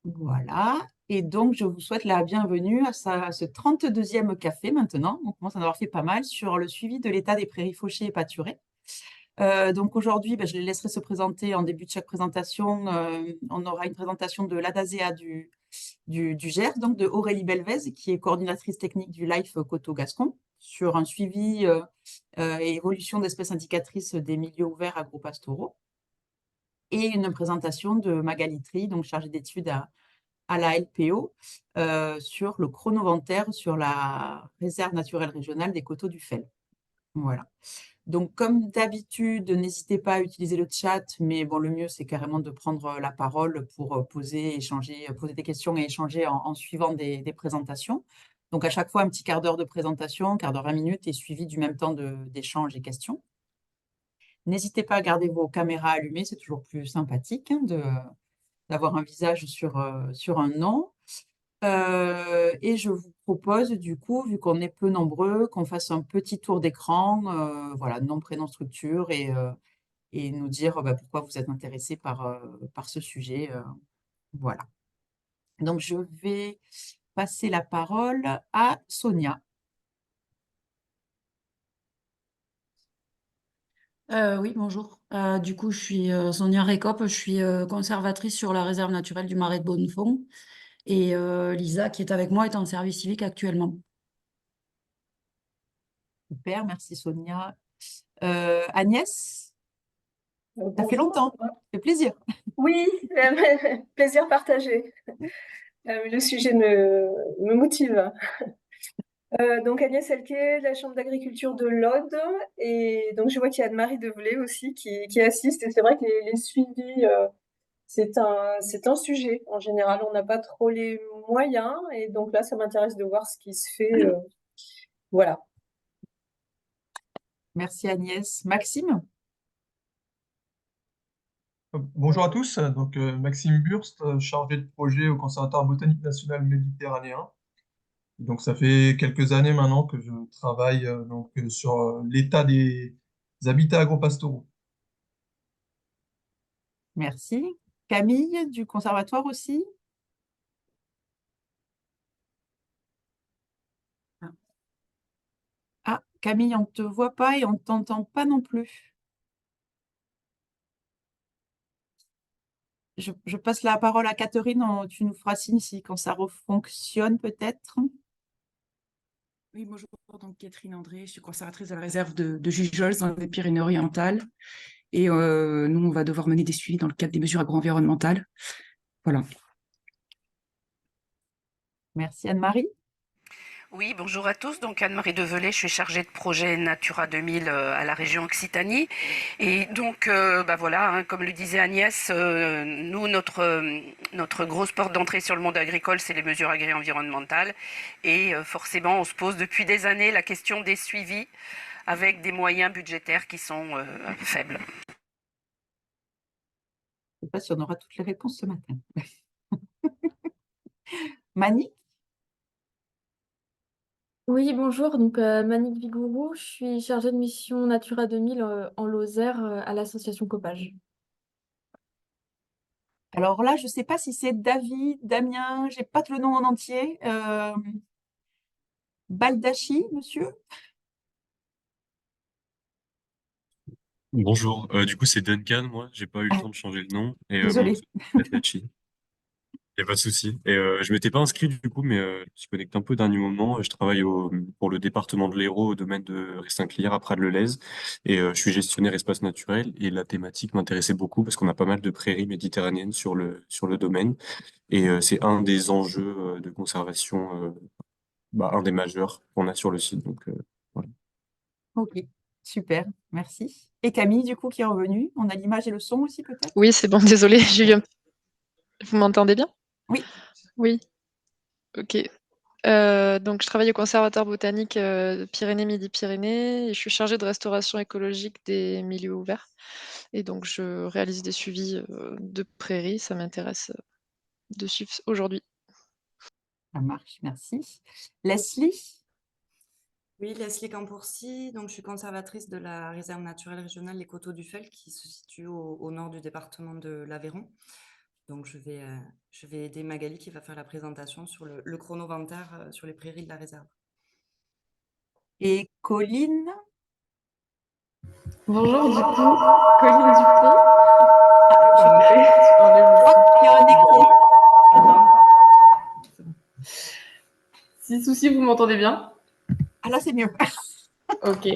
Voilà. Et donc, je vous souhaite la bienvenue à ce 32e café maintenant. On commence à en avoir fait pas mal sur le suivi de l'état des prairies fauchées et pâturées. Donc aujourd'hui, je les laisserai se présenter en début de chaque présentation. On aura une présentation de l'ADASEA du Gers, donc de Aurélie Belvez, qui est coordinatrice technique du LIFE Coteau-Gascon, sur un suivi et évolution d'espèces indicatrices des milieux ouverts agro-pastoraux. Et une présentation de Magali Tri, donc chargée d'études à la LPO, sur le chronoventaire sur la réserve naturelle régionale des Coteaux du Fel. Voilà. Donc, comme d'habitude, n'hésitez pas à utiliser le chat, mais bon, le mieux, c'est carrément de prendre la parole pour poser, échanger, poser des questions et échanger en suivant des présentations. Donc, à chaque fois, un petit quart d'heure de présentation, quart d'heure, 20 minutes, et suivi du même temps d'échange et questions. N'hésitez pas à garder vos caméras allumées, c'est toujours plus sympathique d'avoir un visage sur un nom. Et je vous propose, du coup, vu qu'on est peu nombreux, qu'on fasse un petit tour d'écran, voilà, nom, prénom, structure, et nous dire pourquoi vous êtes intéressé par ce sujet. Voilà. Donc, je vais passer la parole à Sonia. Oui, bonjour. Du coup, je suis Sonia Récop, je suis conservatrice sur la réserve naturelle du Marais de Bonnefond. Et Lisa, qui est avec moi, est en service civique actuellement. Super, merci Sonia. Agnès, ça fait Bonjour. longtemps, ça fait plaisir. Oui, plaisir partagé. Le sujet me motive. Donc Agnès Elquet, de la Chambre d'agriculture de l'Aude, et donc je vois qu'il y a Anne-Marie Develay aussi qui assiste, et c'est vrai que les suivis, c'est un sujet. En général, on n'a pas trop les moyens, et donc là, ça m'intéresse de voir ce qui se fait. Voilà. Merci Agnès. Maxime? Bonjour à tous, donc Maxime Burst, chargé de projet au Conservatoire botanique national méditerranéen. Donc ça fait quelques années maintenant que je travaille sur l'état des habitats agropastoraux. Merci. Camille, du conservatoire aussi? Ah, Camille, on ne te voit pas et on ne t'entend pas non plus. Je passe la parole à Catherine. Tu nous feras signe si quand ça refonctionne peut-être. Oui, bonjour. Donc, Catherine André, je suis conservatrice de la réserve de Jujols dans les Pyrénées-Orientales. Et nous, on va devoir mener des suivis dans le cadre des mesures agro-environnementales. Voilà. Merci Anne-Marie. Oui, bonjour à tous. Donc Anne-Marie Develay, je suis chargée de projet Natura 2000 à la région Occitanie. Et donc, voilà, hein, comme le disait Agnès, nous, notre grosse porte d'entrée sur le monde agricole, c'est les mesures agri-environnementales. Et forcément, on se pose depuis des années la question des suivis avec des moyens budgétaires qui sont faibles. Je ne sais pas si on aura toutes les réponses ce matin. Mani? Oui, bonjour. Donc, Manick Vigourou, je suis chargée de mission Natura 2000 en Lozère à l'association Copage. Alors là, je ne sais pas si c'est David, Damien, j'ai pas tout le nom en entier. Baldachi, monsieur? Bonjour, du coup c'est Duncan, moi, j'ai pas eu le Ah, temps de changer le nom, et mon nom désolée. c'est Batachi. Y a pas de souci. Et je m'étais pas inscrit du coup, mais je suis connecté un peu au dernier moment. Je travaille pour le département de l'Hérault au domaine de Restinqulière à Prades-le-Lez, et je suis gestionnaire espace naturel. Et la thématique m'intéressait beaucoup parce qu'on a pas mal de prairies méditerranéennes sur le domaine, et c'est un des enjeux de conservation, un des majeurs qu'on a sur le site. Donc voilà. Ok, super, merci. Et Camille, du coup, qui est revenue. On a l'image et le son aussi, peut-être? Oui, c'est bon, désolé, j'ai eu Vous m'entendez bien? Oui, Oui, ok. Donc, je travaille au Conservatoire botanique de Pyrénées-Midi-Pyrénées et je suis chargée de restauration écologique des milieux ouverts. Et donc, je réalise des suivis de prairies. Ça m'intéresse de suivre aujourd'hui. ça marche, merci. Leslie? Oui, Leslie Campourcy, donc je suis conservatrice de la réserve naturelle régionale Les Coteaux du Fel qui se situe au nord du département de l'Aveyron. Donc, je vais aider Magali qui va faire la présentation sur le chronoventaire sur les prairies de la réserve. Et Colline? Bonjour, du coup, Colline Dupont. Il y a un écho. Si souci, vous m'entendez bien? Ah là, c'est mieux. Ok.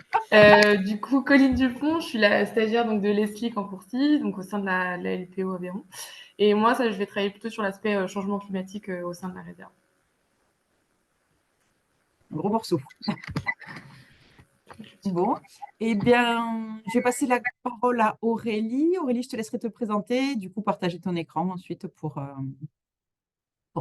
Du coup, Colline Dupont, je suis la stagiaire donc, de Leslie Campourcy, donc au sein de la LPO Aveyron. Et moi, je vais travailler plutôt sur l'aspect changement climatique au sein de la réserve. Un gros morceau. Bon, eh bien, je vais passer la parole à Aurélie. Aurélie, je te laisserai te présenter, du coup, partager ton écran ensuite pour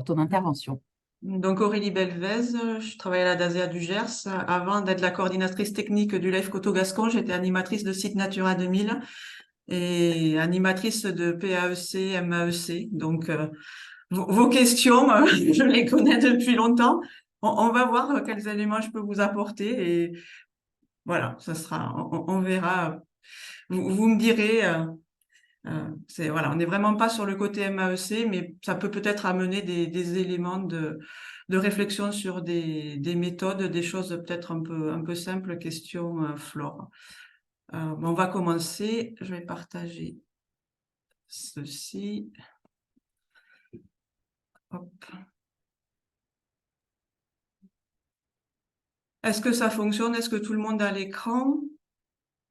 ton intervention. Donc Aurélie Belvez, je travaille à la DASEA du Gers. Avant d'être la coordinatrice technique du Life Coteau-Gascon, j'étais animatrice de site Natura 2000 et animatrice de PAEC, MAEC. Donc vos questions, je les connais depuis longtemps. On va voir quels éléments je peux vous apporter et voilà, ça sera, on verra. Vous me direz. Voilà, on n'est vraiment pas sur le côté MAEC, mais ça peut peut-être amener des éléments de réflexion sur des méthodes, des choses peut-être un peu simples, question Flore. On va commencer. Je vais partager ceci. Hop. Est-ce que ça fonctionne? Est-ce que tout le monde a l'écran?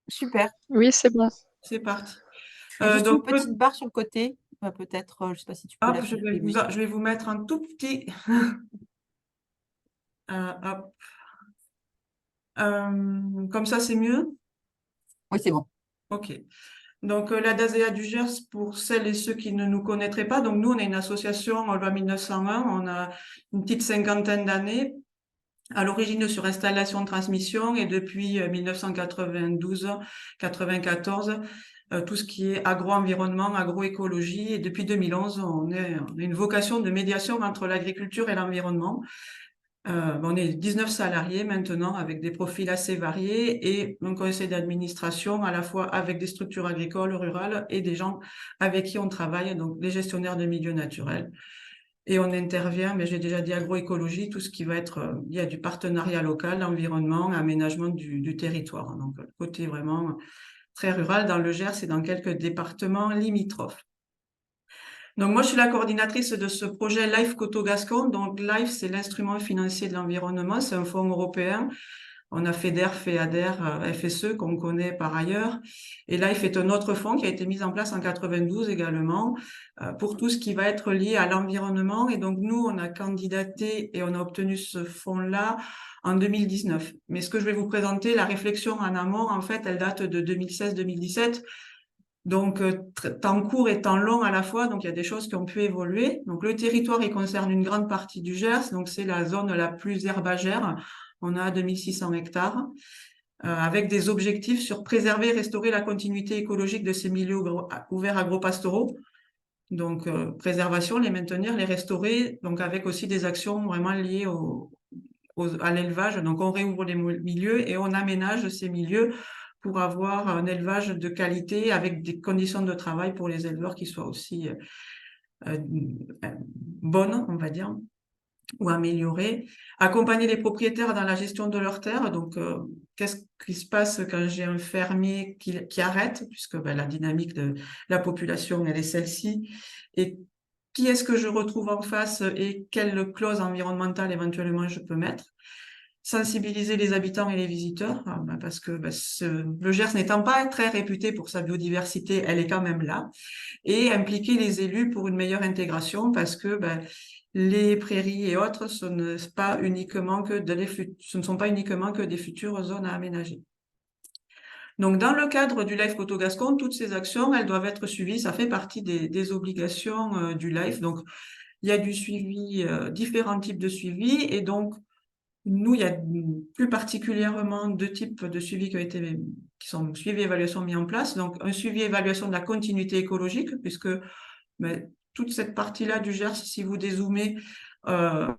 Super. Oui, c'est bon. C'est parti. Il y a juste Donc, une petite barre sur le côté. Peut-être, je ne sais pas si tu peux hop, la je faire. Oui. vais vous mettre un tout petit. Hop. Comme ça, c'est mieux? Oui, c'est bon. Ok. Donc, la DASEA du Gers, pour celles et ceux qui ne nous connaîtraient pas, donc nous, on est une association en loi 1901, on a une petite cinquantaine d'années, à l'origine sur installation de transmission et depuis 1992-94, tout ce qui est agro-environnement, agroécologie, et depuis 2011, on a une vocation de médiation entre l'agriculture et l'environnement. On est 19 salariés maintenant avec des profils assez variés et un conseil d'administration à la fois avec des structures agricoles, rurales et des gens avec qui on travaille, donc les gestionnaires de milieux naturels. Et on intervient, mais j'ai déjà dit agroécologie, tout ce qui va être, il y a du partenariat local, environnement, aménagement du territoire. Donc, côté vraiment très rural dans le Gers et dans quelques départements limitrophes. Donc, moi, je suis la coordinatrice de ce projet LIFE Coteau-Gascon. Donc, LIFE, c'est l'instrument financier de l'environnement. C'est un fonds européen. On a FEDER, FEADER, FSE, qu'on connaît par ailleurs. Et LIFE est un autre fonds qui a été mis en place en 92 également, pour tout ce qui va être lié à l'environnement. Et donc, nous, on a candidaté et on a obtenu ce fonds-là en 2019. Mais ce que je vais vous présenter, la réflexion en amont, en fait, elle date de 2016-2017. Donc, temps court et temps long à la fois, donc il y a des choses qui ont pu évoluer. Donc, le territoire, il concerne une grande partie du Gers, donc c'est la zone la plus herbagère. On a 2600 hectares, avec des objectifs sur préserver et restaurer la continuité écologique de ces milieux ouverts agropastoraux. Donc, préservation, les maintenir, les restaurer, donc avec aussi des actions vraiment liées à l'élevage. Donc, on réouvre les milieux et on aménage ces milieux pour avoir un élevage de qualité avec des conditions de travail pour les éleveurs qui soient aussi bonnes, on va dire, ou améliorées. Accompagner les propriétaires dans la gestion de leurs terres. Donc, qu'est-ce qui se passe quand j'ai un fermier qui arrête, puisque la dynamique de la population, elle est celle-ci. Et qui est-ce que je retrouve en face et quelles clauses environnementales éventuellement je peux mettre? Sensibiliser les habitants et les visiteurs, parce que le Gers n'étant pas très réputé pour sa biodiversité, elle est quand même là, et impliquer les élus pour une meilleure intégration, parce que les prairies et autres, ce ne sont pas uniquement que des futures zones à aménager. Donc, dans le cadre du LIFE Coteau-Gascon, toutes ces actions, elles doivent être suivies, ça fait partie des obligations du LIFE. Donc, il y a du suivi, différents types de suivi, et donc, nous, il y a plus particulièrement deux types de suivi qui sont suivi et évaluation mis en place. Donc, un suivi et évaluation de la continuité écologique, puisque toute cette partie-là du Gers, si vous dézoomez, ben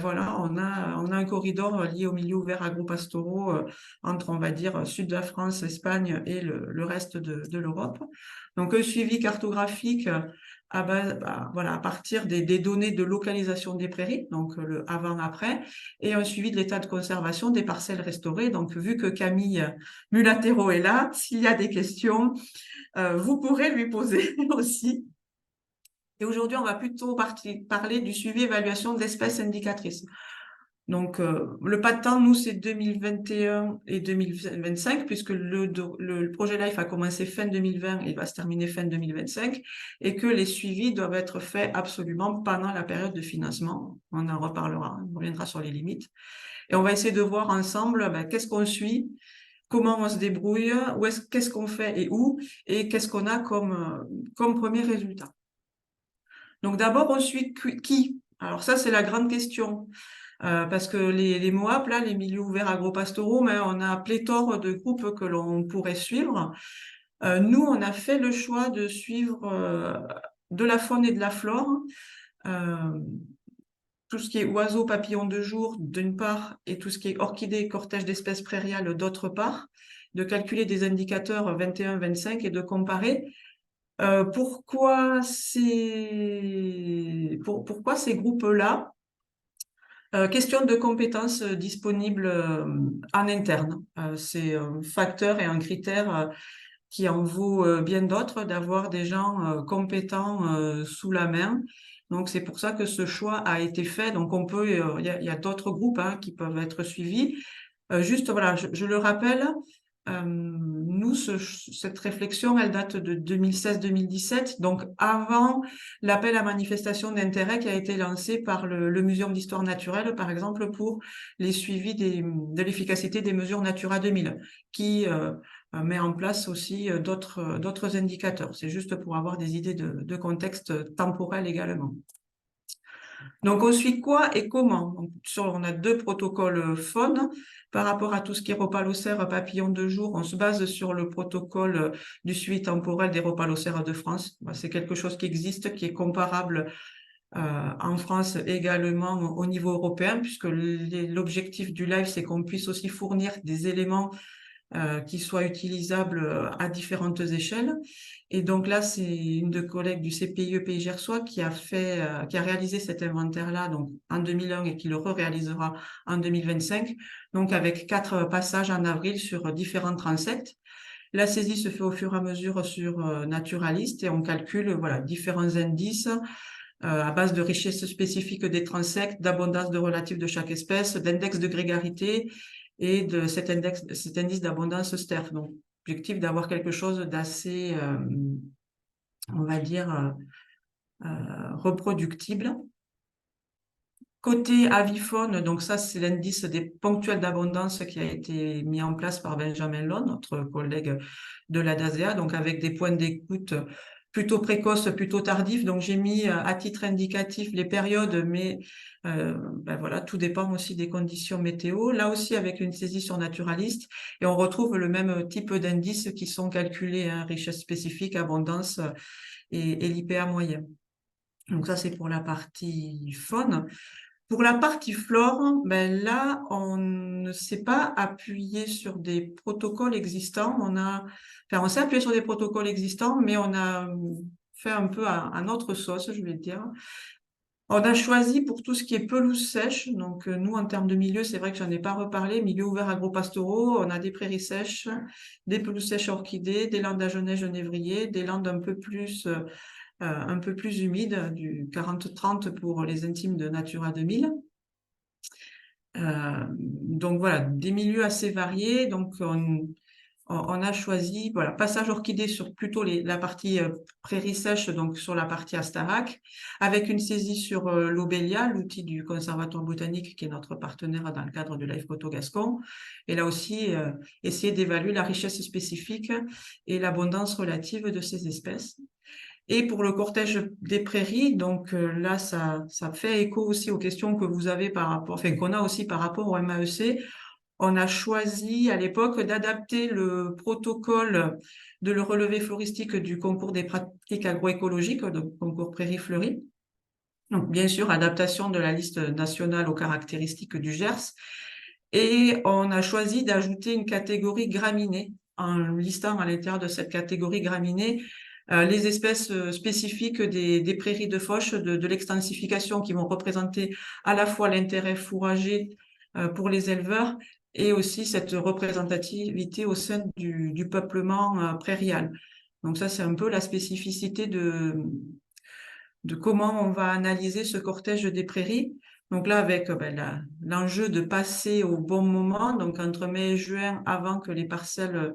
voilà, on a un corridor lié aux milieux ouverts agro-pastoraux entre, on va dire, sud de la France, Espagne et le reste de l'Europe. Donc, un suivi cartographique voilà, à partir des données de localisation des prairies, donc le avant-après, et un suivi de l'état de conservation des parcelles restaurées. Donc, vu que Camille Mulatero est là, s'il y a des questions, vous pourrez lui poser aussi. Et aujourd'hui, on va plutôt parler du suivi et évaluation d'espèces indicatrices. Donc, le pas de temps, nous, c'est 2021 et 2025, puisque le projet LIFE a commencé fin 2020 et il va se terminer fin 2025, et que les suivis doivent être faits absolument pendant la période de financement. On en reparlera, on reviendra sur les limites. Et on va essayer de voir ensemble qu'est-ce qu'on suit, comment on se débrouille, qu'est-ce qu'on fait et où, et qu'est-ce qu'on a comme premier résultat. Donc d'abord, on suit qui? Alors ça, c'est la grande question. Parce que les MOAP, là, les milieux ouverts agro-pastoraux, mais on a pléthore de groupes que l'on pourrait suivre. Nous, on a fait le choix de suivre de la faune et de la flore, tout ce qui est oiseaux, papillons de jour, d'une part, et tout ce qui est orchidées, cortège d'espèces prairiales, d'autre part, de calculer des indicateurs 21-25 et de comparer. Pourquoi ces groupes-là? Question de compétences disponibles en interne. C'est un facteur et un critère qui en vaut bien d'autres d'avoir des gens compétents sous la main. Donc, c'est pour ça que ce choix a été fait. Donc, on peut, il y a d'autres groupes qui peuvent être suivis. Juste, voilà, je le rappelle, nous, cette réflexion, elle date de 2016-2017, donc avant l'appel à manifestation d'intérêt qui a été lancé par le Muséum d'histoire naturelle, par exemple, pour les suivis de l'efficacité des mesures Natura 2000, qui met en place aussi d'autres indicateurs. C'est juste pour avoir des idées de contexte temporel également. Donc, on suit quoi et comment? Donc, on a 2 protocoles faune. Par rapport à tout ce qui est rhopalocères, papillons de jour, on se base sur le protocole du suivi temporel des rhopalocères de France. C'est quelque chose qui existe, qui est comparable en France également au niveau européen, puisque l'objectif du LIFE, c'est qu'on puisse aussi fournir des éléments qui soient utilisables à différentes échelles. Et donc là, c'est une de collègues du CPIE Pays Gersois qui a réalisé cet inventaire-là donc en 2001 et qui le réalisera en 2025, donc avec 4 passages en avril sur différents transects. La saisie se fait au fur et à mesure sur Naturalist et on calcule voilà, différents indices à base de richesse spécifique des transects, d'abondance de relatif de chaque espèce, d'index de grégarité et de cet indice d'abondance STERF. Donc, objectif d'avoir quelque chose d'assez, on va dire, reproductible. Côté avifaune, donc ça, c'est l'indice des ponctuels d'abondance qui a été mis en place par Benjamin Long, notre collègue de la DASEA, donc avec des points d'écoute plutôt précoces, plutôt tardifs. Donc, j'ai mis à titre indicatif les périodes, mais voilà, tout dépend aussi des conditions météo. Là aussi, avec une saisie sur Naturalist, et on retrouve le même type d'indices qui sont calculés, richesse spécifique, abondance et l'IPA moyen. Donc, ça, c'est pour la partie faune. Pour la partie flore, là, on ne s'est pas appuyé sur des protocoles existants. On s'est appuyé sur des protocoles existants, mais on a fait un peu à notre sauce, je vais dire. On a choisi pour tout ce qui est pelouse sèche. Donc, nous, en termes de milieu, c'est vrai que j'en ai pas reparlé. Milieu ouvert agro-pastoraux, on a des prairies sèches, des pelouses sèches orchidées, des landes à genêt-genévrier, des landes un peu plus humide, du 40-30 pour les intimes de Natura 2000. Donc voilà, des milieux assez variés. Donc on a choisi, voilà, passage orchidée sur plutôt la partie prairie sèche, donc sur la partie Astarac, avec une saisie sur l'Obélia, l'outil du Conservatoire botanique qui est notre partenaire dans le cadre de Life Photo Gascon. Et là aussi, essayer d'évaluer la richesse spécifique et l'abondance relative de ces espèces. Et pour le cortège des prairies, donc là, ça fait écho aussi aux questions que vous avez qu'on a aussi par rapport au MAEC. on a choisi à l'époque d'adapter le protocole de le relevé floristique du concours des pratiques agroécologiques, donc concours Prairies Fleuries. Donc, bien sûr, adaptation de la liste nationale aux caractéristiques du Gers. Et on a choisi d'ajouter une catégorie graminée, en listant à l'intérieur de cette catégorie graminée les espèces spécifiques des prairies de fauche, de l'extensification, qui vont représenter à la fois l'intérêt fourrager pour les éleveurs et aussi cette représentativité au sein du peuplement prairial. Donc ça, c'est un peu la spécificité de comment on va analyser ce cortège des prairies. Donc là, avec l'enjeu de passer au bon moment, donc entre mai et juin, avant que les parcelles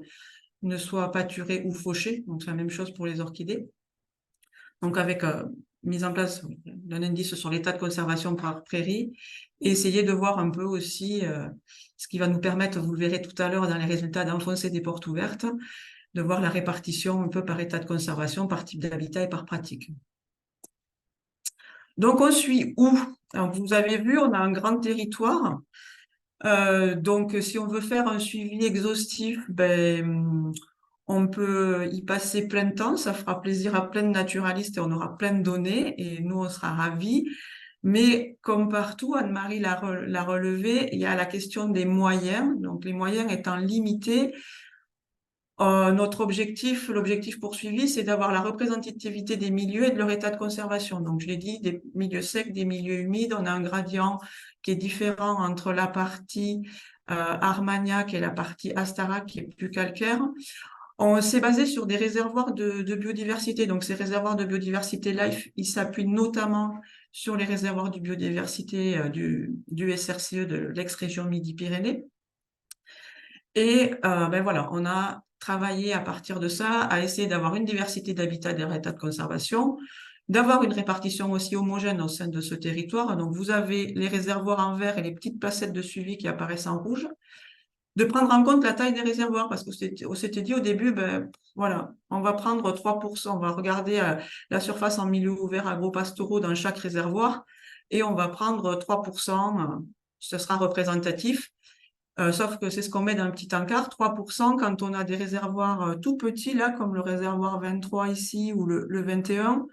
ne soient pâturées ou fauchées. Donc c'est la même chose pour les orchidées. Donc avec mise en place d'un indice sur l'état de conservation par prairie, et essayer de voir un peu aussi ce qui va nous permettre, vous le verrez tout à l'heure dans les résultats, d'enfoncer des portes ouvertes, de voir la répartition un peu par état de conservation, par type d'habitat et par pratique. Donc, on suit où? Alors, vous avez vu, on a un grand territoire. Donc, si on veut faire un suivi exhaustif, on peut y passer plein de temps. Ça fera plaisir à plein de naturalistes et on aura plein de données et nous, on sera ravis. Mais comme partout, Anne-Marie l'a relevé, il y a la question des moyens. Donc, les moyens étant limités, l'objectif poursuivi, c'est d'avoir la représentativité des milieux et de leur état de conservation. Donc, je l'ai dit, des milieux secs, des milieux humides. On a un gradient qui est différent entre la partie Armagnac et la partie Astarac, qui est plus calcaire. On s'est basé sur des réservoirs de biodiversité. Donc, ces réservoirs de biodiversité-là, ils s'appuient notamment sur les réservoirs de biodiversité du SRCE de l'ex-région Midi-Pyrénées. Et voilà, on a travaillé à partir de ça, à essayer d'avoir une diversité d'habitats et d'états de conservation, d'avoir une répartition aussi homogène au sein de ce territoire. Donc, vous avez les réservoirs en vert et les petites placettes de suivi qui apparaissent en rouge. De prendre en compte la taille des réservoirs, parce qu'on s'était dit au début, voilà, on va prendre 3%, on va regarder la surface en milieu ouvert agro-pastoraux dans chaque réservoir, et on va prendre 3%, ce sera représentatif. Sauf que c'est ce qu'on met dans un petit encart, 3% quand on a des réservoirs tout petits, là, comme le réservoir 23 ici ou le 21,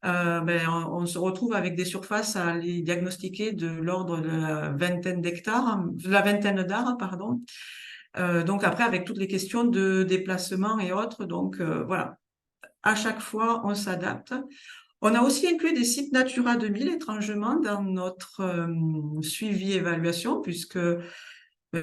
on se retrouve avec des surfaces à les diagnostiquer de l'ordre de la vingtaine d'arts, pardon. Donc après, avec toutes les questions de déplacement et autres, donc voilà. À chaque fois, on s'adapte. On a aussi inclus des sites Natura 2000, étrangement, dans notre suivi-évaluation, puisque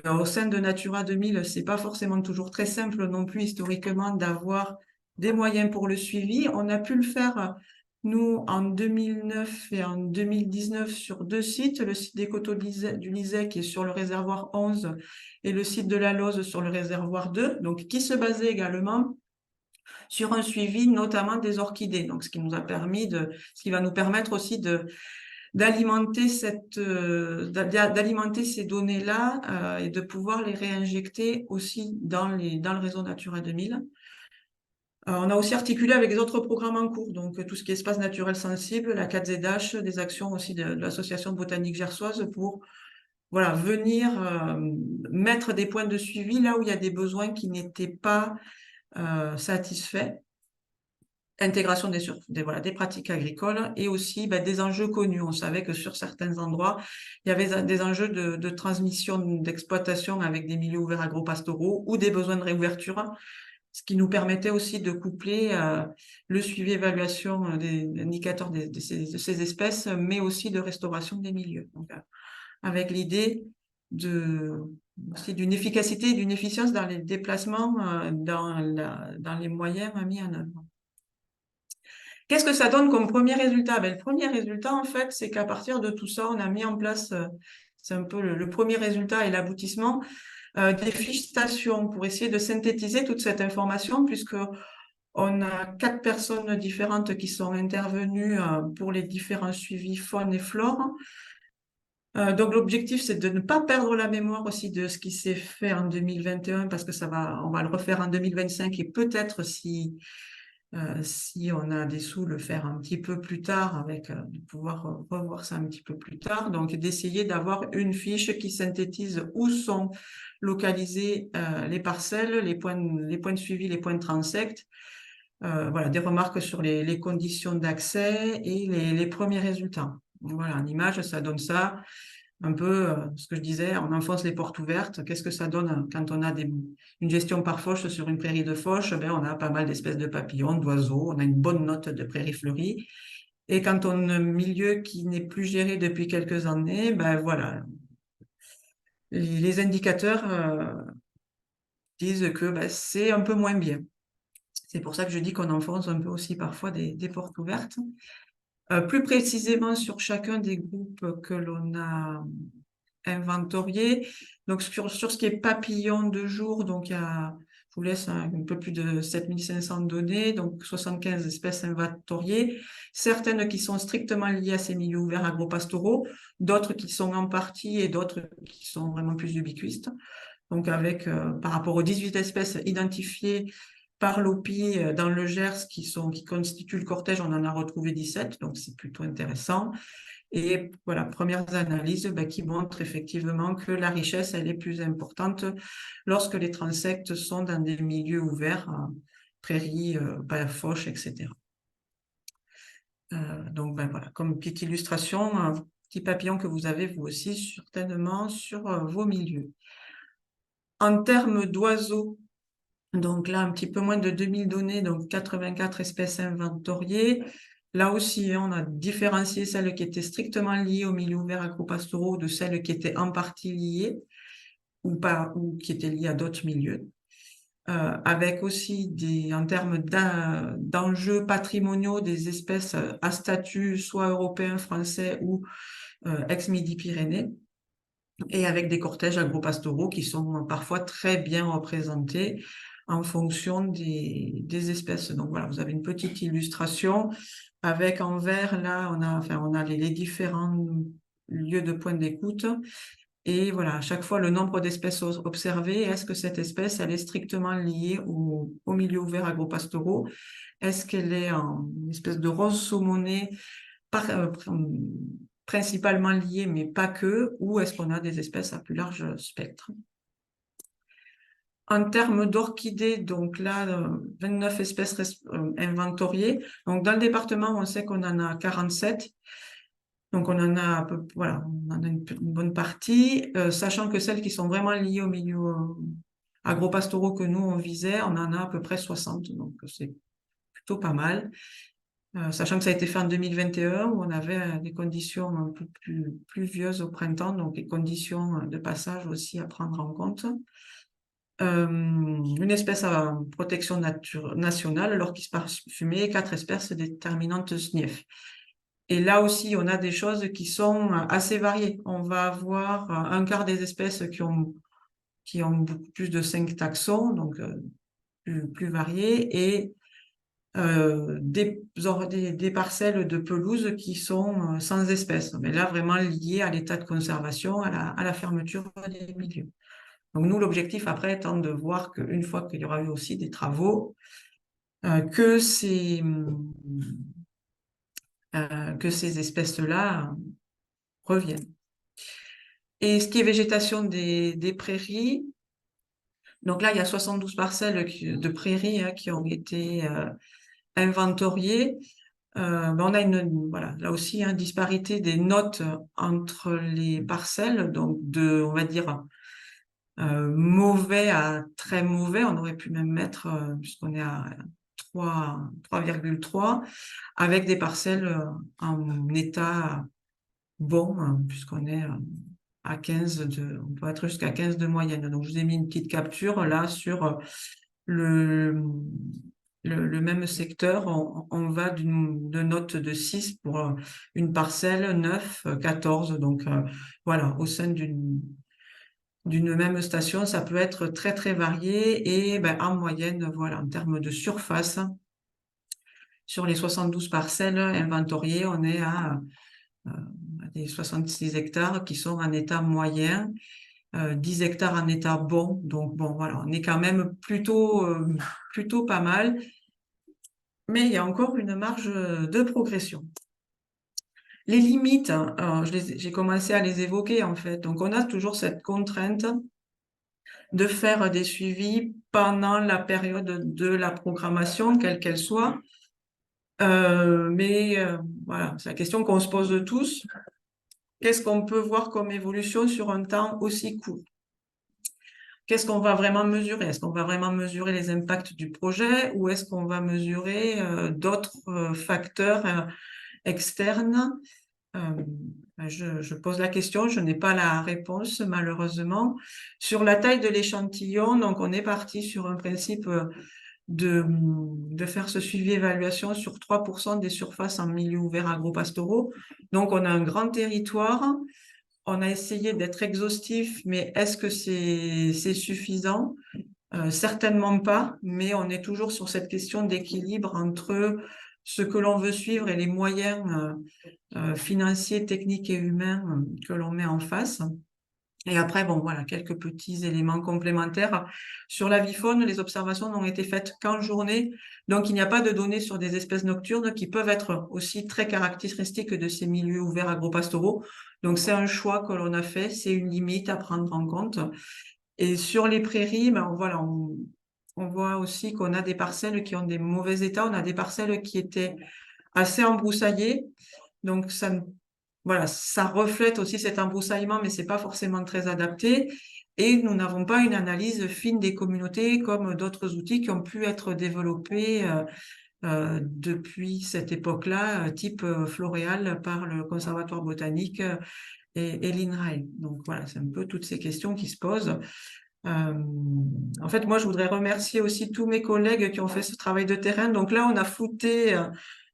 au sein de Natura 2000, c'est pas forcément toujours très simple non plus historiquement d'avoir des moyens pour le suivi. On a pu le faire, nous, en 2009 et en 2019 sur 2 sites, le site des Coteaux du Lisay qui est sur le réservoir 11 et le site de la Loze sur le réservoir 2, donc qui se basait également sur un suivi notamment des orchidées. Donc, ce qui va nous permettre aussi d'alimenter ces données-là et de pouvoir les réinjecter aussi dans le réseau Natura 2000. On a aussi articulé avec les autres programmes en cours, donc tout ce qui est espace naturel sensible, la 4ZH, des actions aussi de l'association botanique gersoise pour venir mettre des points de suivi là où il y a des besoins qui n'étaient pas satisfaits. Intégration des pratiques agricoles et aussi des enjeux connus. On savait que sur certains endroits, il y avait des enjeux de transmission d'exploitation avec des milieux ouverts agro-pastoraux ou des besoins de réouverture, ce qui nous permettait aussi de coupler le suivi-évaluation des indicateurs de ces espèces, mais aussi de restauration des milieux. Donc, avec l'idée aussi d'une efficacité et d'une efficience dans les déplacements, dans les moyens mis en œuvre. Qu'est-ce que ça donne comme premier résultat? Le premier résultat, en fait, c'est qu'à partir de tout ça, on a mis en place, c'est un peu le premier résultat et l'aboutissement, des fiches stations pour essayer de synthétiser toute cette information, puisque on a 4 personnes différentes qui sont intervenues pour les différents suivis faune et flore. Donc, l'objectif, c'est de ne pas perdre la mémoire aussi de ce qui s'est fait en 2021, parce que on va le refaire en 2025 et peut-être si si on a des sous, le faire un petit peu plus tard, avec de pouvoir revoir ça un petit peu plus tard. Donc, d'essayer d'avoir une fiche qui synthétise où sont localisées les parcelles, les points de suivi, les points de transect, voilà, des remarques sur les conditions d'accès et les premiers résultats. Voilà, en image, ça donne ça. Un peu ce que je disais, on enfonce les portes ouvertes. Qu'est-ce que ça donne quand on a une gestion par fauche sur une prairie de fauche? Ben, on a pas mal d'espèces de papillons, d'oiseaux, on a une bonne note de prairie fleurie. Et quand on a un milieu qui n'est plus géré depuis quelques années, ben voilà, les indicateurs disent que ben, c'est un peu moins bien. C'est pour ça que je dis qu'on enfonce un peu aussi parfois des portes ouvertes. Plus précisément sur chacun des groupes que l'on a inventoriés. Donc, sur ce qui est papillon de jour, donc je vous laisse un peu plus de 7500 données, donc 75 espèces inventoriées, certaines qui sont strictement liées à ces milieux ouverts agropastoraux, d'autres qui sont en partie et d'autres qui sont vraiment plus ubiquistes. Donc, avec, par rapport aux 18 espèces identifiées par l'OPI dans le Gers qui constituent le cortège, on en a retrouvé 17, donc c'est plutôt intéressant. Et voilà, premières analyses qui montrent effectivement que la richesse, elle est plus importante lorsque les transects sont dans des milieux ouverts, prairies, fauches, etc. Donc voilà, comme petite illustration, un petit papillon que vous avez vous aussi certainement sur vos milieux. En termes d'oiseaux, donc là, un petit peu moins de 2000 données, donc 84 espèces inventoriées. Là aussi, on a différencié celles qui étaient strictement liées au milieu ouvert agropastoraux de celles qui étaient en partie liées ou pas, ou qui étaient liées à d'autres milieux. Avec aussi en termes d'enjeux patrimoniaux, des espèces à statut soit européen, français ou ex-Midi-Pyrénées, et avec des cortèges agropastoraux qui sont parfois très bien représentés en fonction des espèces. Donc voilà, vous avez une petite illustration avec en vert, là, on a les différents lieux de points d'écoute. Et voilà, à chaque fois, le nombre d'espèces observées, est-ce que cette espèce, elle est strictement liée au milieu ouvert agropastoraux? Est-ce qu'elle est en espèce de rose saumonée principalement liées, mais pas que, ou est-ce qu'on a des espèces à plus large spectre? En termes d'orchidées, donc là, 29 espèces inventoriées. Donc dans le département, on sait qu'on en a 47. Donc on en a voilà, on en a une bonne partie, sachant que celles qui sont vraiment liées au milieu agropastoraux que nous on visait, on en a à peu près 60. Donc c'est plutôt pas mal. Sachant que ça a été fait en 2021 où on avait des conditions un peu plus pluvieuses au printemps, donc les conditions de passage aussi à prendre en compte. Une espèce à protection nationale, l'orchis parfumé, 4 espèces déterminantes SNIEF. Et là aussi, on a des choses qui sont assez variées. On va avoir un quart des espèces qui ont beaucoup plus de 5 taxons, donc plus variées, et des parcelles de pelouse qui sont sans espèces, mais là vraiment liées à l'état de conservation, à la fermeture des milieux. Donc nous, l'objectif après étant de voir qu'une fois qu'il y aura eu aussi des travaux, que ces espèces-là reviennent. Et ce qui est végétation des prairies, donc là, il y a 72 parcelles de prairies qui ont été inventoriées. On a voilà, là aussi une disparité des notes entre les parcelles, donc on va dire, mauvais à très mauvais. On aurait pu même mettre, puisqu'on est à 3,3, avec des parcelles en état bon, puisqu'on est à 15 on peut être jusqu'à 15 de moyenne. Donc, je vous ai mis une petite capture là sur le même secteur. On va de note de 6 pour une parcelle, 9, 14. Donc, voilà, au sein d'une même station, ça peut être très, très varié. Et en moyenne, voilà, en termes de surface, sur les 72 parcelles inventoriées, on est à des 66 hectares qui sont en état moyen, 10 hectares en état bon. Donc, bon, voilà, on est quand même plutôt pas mal. mais il y a encore une marge de progression. Les limites, j'ai commencé à les évoquer en fait. Donc, on a toujours cette contrainte de faire des suivis pendant la période de la programmation, quelle qu'elle soit. Voilà, c'est la question qu'on se pose tous. Qu'est-ce qu'on peut voir comme évolution sur un temps aussi court? Qu'est-ce qu'on va vraiment mesurer? Est-ce qu'on va vraiment mesurer les impacts du projet ou est-ce qu'on va mesurer d'autres facteurs externes? Je pose la question, je n'ai pas la réponse malheureusement. Sur la taille de l'échantillon, donc on est parti sur un principe de faire ce suivi-évaluation sur 3% des surfaces en milieu ouvert agro-pastoraux. Donc on a un grand territoire, on a essayé d'être exhaustif, mais est-ce que c'est suffisant? Certainement pas, mais on est toujours sur cette question d'équilibre entre ce que l'on veut suivre et les moyens financiers, techniques et humains que l'on met en face. Et après, bon, voilà, quelques petits éléments complémentaires. Sur l'avifaune, les observations n'ont été faites qu'en journée, donc il n'y a pas de données sur des espèces nocturnes qui peuvent être aussi très caractéristiques de ces milieux ouverts agro-pastoraux. Donc c'est un choix que l'on a fait, c'est une limite à prendre en compte. Et sur les prairies, ben voilà, on voit aussi qu'on a des parcelles qui ont des mauvais états, on a des parcelles qui étaient assez embroussaillées. Donc voilà, ça reflète aussi cet embroussaillement, mais c'est pas forcément très adapté. Et nous n'avons pas une analyse fine des communautés comme d'autres outils qui ont pu être développés depuis cette époque-là, type Floréal par le Conservatoire botanique et l'INRAE. Donc voilà, c'est un peu toutes ces questions qui se posent. En fait, moi, je voudrais remercier aussi tous mes collègues qui ont fait ce travail de terrain. Donc là, on a flouté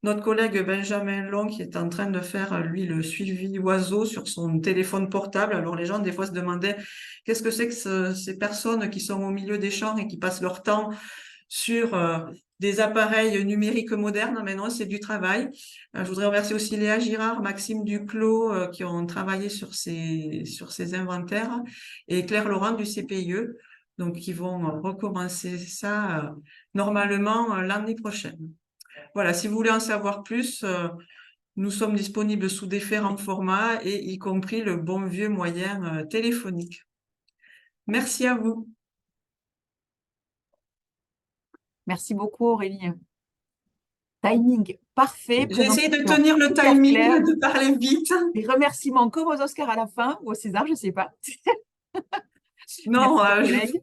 notre collègue Benjamin Long qui est en train de faire, lui, le suivi oiseau sur son téléphone portable. Alors les gens, des fois, se demandaient qu'est-ce que c'est que ces personnes qui sont au milieu des champs et qui passent leur temps sur des appareils numériques modernes. Mais non, c'est du travail. Je voudrais remercier aussi Léa Girard, Maxime Duclos qui ont travaillé sur ces inventaires et Claire Laurent du CPIE, donc qui vont recommencer ça normalement l'année prochaine. Voilà, si vous voulez en savoir plus, nous sommes disponibles sous différents formats et y compris le bon vieux moyen téléphonique. Merci à vous. Merci beaucoup, Aurélie. Timing parfait. J'ai essayé de Présentation tenir le hyper timing, claire. de parler vite. Des remerciements comme aux Oscars à la fin ou au César, je ne sais pas. Non, Merci, collègues.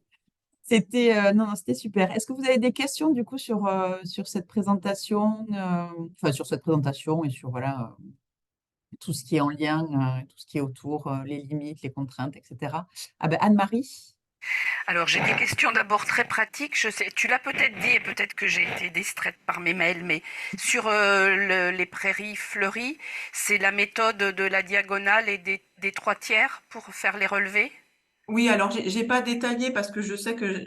C'était non, c'était super. Est-ce que vous avez des questions du coup sur cette présentation, enfin sur cette présentation et sur voilà tout ce qui est en lien, tout ce qui est autour, les limites, les contraintes, etc. Ah ben Anne-Marie. Alors, j'ai des questions d'abord très pratiques. Je sais, tu l'as peut-être dit et peut-être que j'ai été distraite par mes mails, mais sur les prairies fleuries, c'est la méthode de la diagonale et des 3/3 pour faire les relevés? oui, alors j'ai pas détaillé parce que je sais que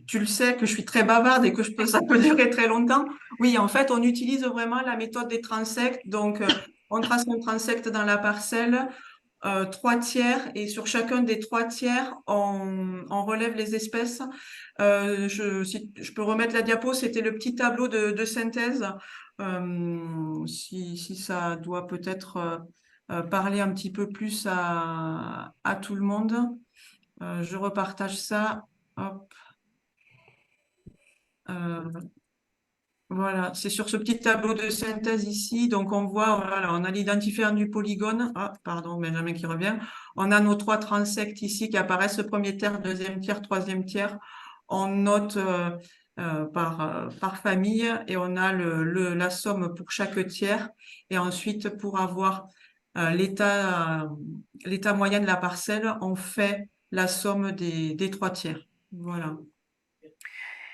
tu le sais que je suis très bavarde et que ça peut durer très longtemps. Oui, en fait, on utilise vraiment la méthode des transects. Donc, on trace un transect dans la parcelle, 3/3, et sur chacun des 3/3, on relève les espèces. Si je peux remettre la diapo, c'était le petit tableau de synthèse. Si ça doit peut-être parler un petit peu plus à tout le monde. Je repartage ça. Hop. Voilà, c'est sur ce petit tableau de synthèse ici. Donc, on voit, voilà, on a l'identifiant du polygone. Ah, pardon, Benjamin qui revient. On a nos 3 transects ici qui apparaissent, le premier tiers, deuxième tiers, troisième tiers. On note par famille et on a la somme pour chaque tiers. Et ensuite, pour avoir l'état moyen de la parcelle, on fait la somme des 3 tiers. Voilà.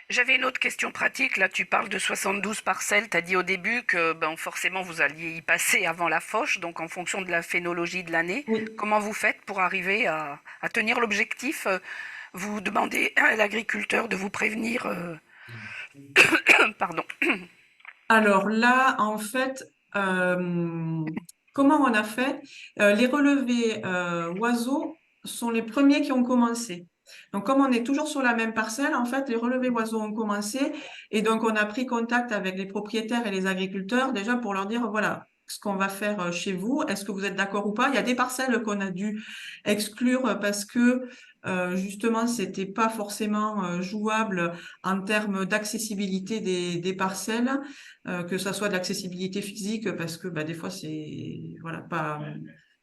J'avais une autre question pratique. Là, tu parles de 72 parcelles. Tu as dit au début que forcément, vous alliez y passer avant la fauche, donc en fonction de la phénologie de l'année. Oui. Comment vous faites pour arriver à tenir l'objectif? Vous demandez à l'agriculteur de vous prévenir. Pardon. Alors là, en fait, comment on a fait? Les relevés oiseaux sont les premiers qui ont commencé. Donc, comme on est toujours sur la même parcelle, en fait, les relevés oiseaux ont commencé et donc on a pris contact avec les propriétaires et les agriculteurs déjà pour leur dire, voilà, ce qu'on va faire chez vous, est-ce que vous êtes d'accord ou pas? Il y a des parcelles qu'on a dû exclure parce que justement, c'était pas forcément jouable en termes d'accessibilité des parcelles, que ça soit de l'accessibilité physique parce que bah, des fois c'est voilà pas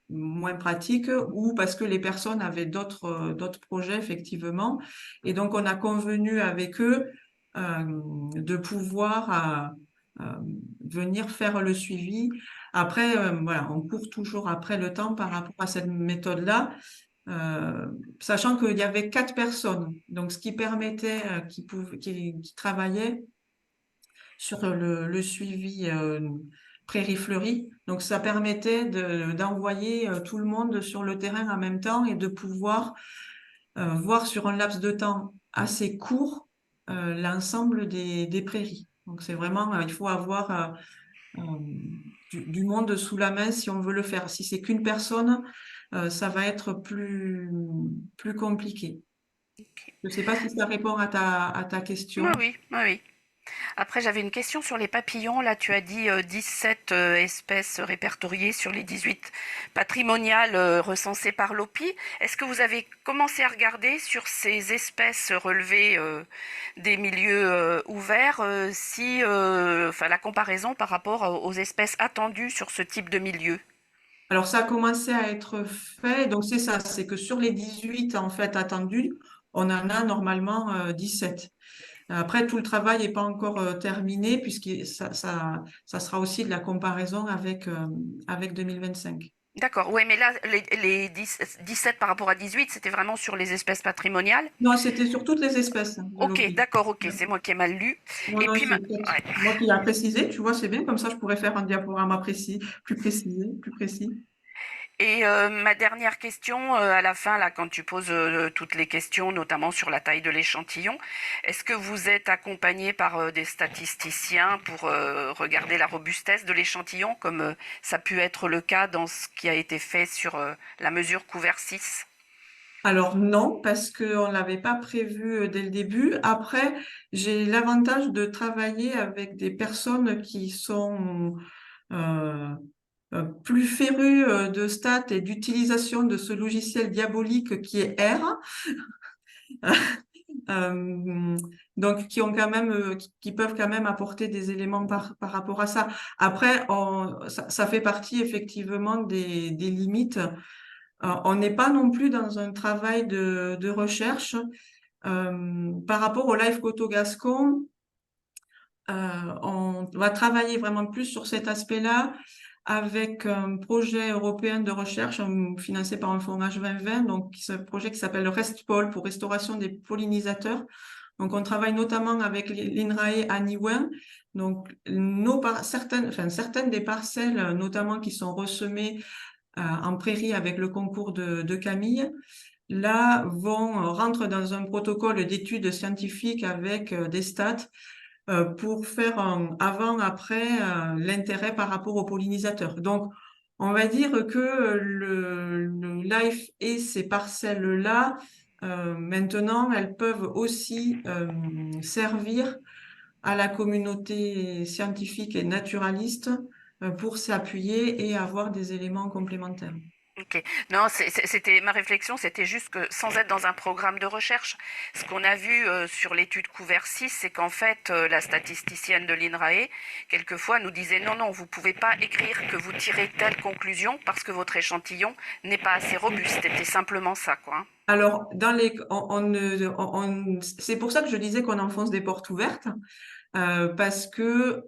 moins pratique ou parce que les personnes avaient d'autres projets effectivement et donc on a convenu avec eux de pouvoir venir faire le suivi. Après voilà, on court toujours après le temps par rapport à cette méthode-là. Sachant qu'il y avait 4 personnes, donc ce qui permettait qui travaillaient sur le suivi prairie fleurie. Donc ça permettait d'envoyer tout le monde sur le terrain en même temps et de pouvoir voir sur un laps de temps assez court l'ensemble des prairies. Donc c'est vraiment, il faut avoir du monde sous la main si on veut le faire. Si c'est qu'une personne, ça va être plus compliqué. Je ne sais pas si ça répond à ta question. Oui, oui, oui. Après, j'avais une question sur les papillons. Là, tu as dit 17 espèces répertoriées sur les 18 patrimoniales recensées par l'OPI. Est-ce que vous avez commencé à regarder sur ces espèces relevées des milieux ouverts, enfin, la comparaison par rapport aux espèces attendues sur ce type de milieu? Alors, ça a commencé à être fait. Donc, c'est ça, c'est que sur les 18 en fait attendus, on en a normalement 17. Après, tout le travail n'est pas encore terminé puisque ça sera aussi de la comparaison avec 2025. D'accord, oui, mais là, les 17 par rapport à 18, c'était vraiment sur les espèces patrimoniales. Non, c'était sur toutes les espèces de Ok, l'OPI. d'accord, ok, c'est moi qui ai mal lu. Non, Et non, puis, c'est peut-être ouais. moi qui l'ai précisé, tu vois, c'est bien, comme ça je pourrais faire un diaporama plus précisé, plus précis. Et ma dernière question, à la fin, là, quand tu poses toutes les questions, notamment sur la taille de l'échantillon, est-ce que vous êtes accompagné par des statisticiens pour regarder la robustesse de l'échantillon, comme ça a pu être le cas dans ce qui a été fait sur la mesure couvert 6? Alors non, parce qu'on ne l'avait pas prévu dès le début. Après, j'ai l'avantage de travailler avec des personnes qui sont plus férus de stats et d'utilisation de ce logiciel diabolique qui est R. Donc qui ont quand même qui peuvent quand même apporter des éléments par rapport à ça. Après, ça fait partie effectivement des limites. On n'est pas non plus dans un travail de recherche. Par rapport au Live Coteau Gascon, on va travailler vraiment plus sur cet aspect-là avec un projet européen de recherche financé par un fonds H2020, donc ce projet qui s'appelle le RESTPOL pour restauration des pollinisateurs. Donc on travaille notamment avec l'INRAE à Nîmes. Donc certaines des parcelles, notamment qui sont ressemées en prairie avec le concours de Camille, là rentrent dans un protocole d'études scientifiques avec des stats pour faire un avant-après l'intérêt par rapport aux pollinisateurs. Donc, on va dire que le LIFE et ces parcelles-là, maintenant, elles peuvent aussi servir à la communauté scientifique et naturaliste pour s'appuyer et avoir des éléments complémentaires. Ok. Non, c'était ma réflexion, c'était juste que sans être dans un programme de recherche, ce qu'on a vu sur l'étude couvert 6, c'est qu'en fait, la statisticienne de l'INRAE, quelquefois, nous disait non, non, vous pouvez pas écrire que vous tirez telle conclusion parce que votre échantillon n'est pas assez robuste. C'était simplement ça, quoi. Alors, c'est pour ça que je disais qu'on enfonce des portes ouvertes, parce que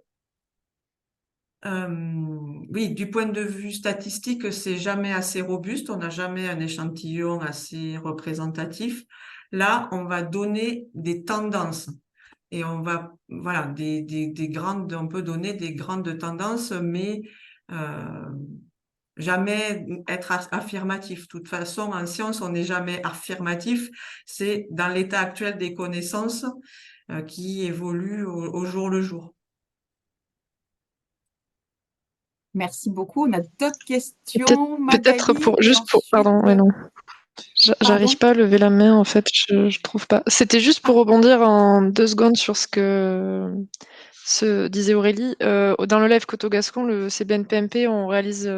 oui, du point de vue statistique, c'est jamais assez robuste. On n'a jamais un échantillon assez représentatif. Là, on va donner des tendances et on va, voilà, on peut donner des grandes tendances, mais jamais être affirmatif. De toute façon, en science, on n'est jamais affirmatif. C'est dans l'état actuel des connaissances qui évoluent au jour le jour. Merci beaucoup. On a d'autres questions. Peut-être Magali, et pardon, mais ensuite, non. J'arrive pas à lever la main, en fait, je trouve pas. C'était juste pour rebondir en 2 secondes sur ce disait Aurélie. Dans le Live Coteau-Gascon, le CBNPMP, on réalise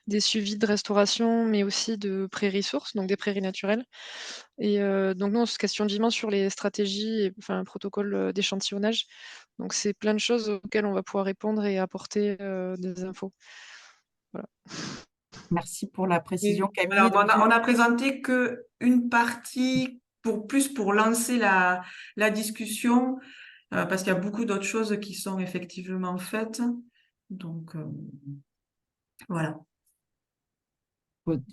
des suivis de restauration, mais aussi de prairies sources, donc des prairies naturelles. Et donc nous, on se questionne vivement sur les stratégies, enfin, protocole d'échantillonnage. Donc c'est plein de choses auxquelles on va pouvoir répondre et apporter des infos. Voilà. Merci pour la précision, Oui. Camille. Alors, Donc, on a présenté qu'une partie pour lancer la discussion, parce qu'il y a beaucoup d'autres choses qui sont effectivement faites. Donc, voilà.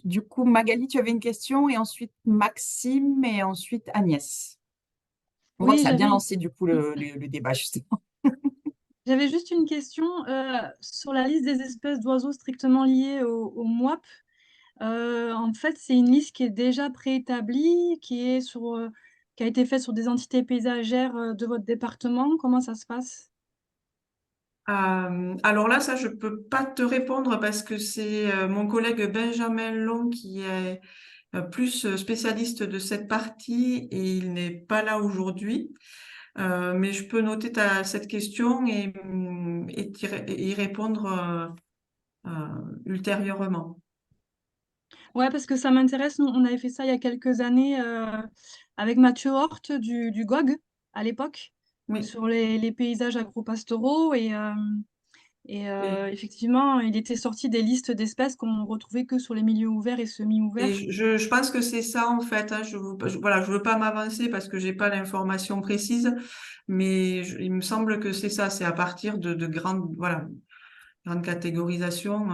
du coup, Magali, tu avais une question, et ensuite Maxime, et ensuite Agnès. On voit que Oui, ça a bien lancé du coup le débat, justement. j'avais juste une question sur la liste des espèces d'oiseaux strictement liées au MOAP. En fait, c'est une liste qui est déjà préétablie, qui a été faite sur des entités paysagères de votre département. Comment ça se passe? Alors là, ça, je peux pas te répondre parce que c'est mon collègue Benjamin Long qui est plus spécialiste de cette partie et il n'est pas là aujourd'hui. Mais je peux noter cette question et y répondre ultérieurement. Ouais, parce que ça m'intéresse. Nous, on avait fait ça il y a quelques années avec Mathieu Hort du GOG à l'époque, Oui. sur les paysages agro-pastoraux. Et effectivement, il était sorti des listes d'espèces qu'on retrouvait que sur les milieux ouverts et Et semi-ouverts. je pense que c'est ça en fait, hein. Voilà, je veux pas m'avancer parce que j'ai pas l'information précise, mais il me semble que c'est ça, c'est à partir de grandes, voilà, grandes catégorisations.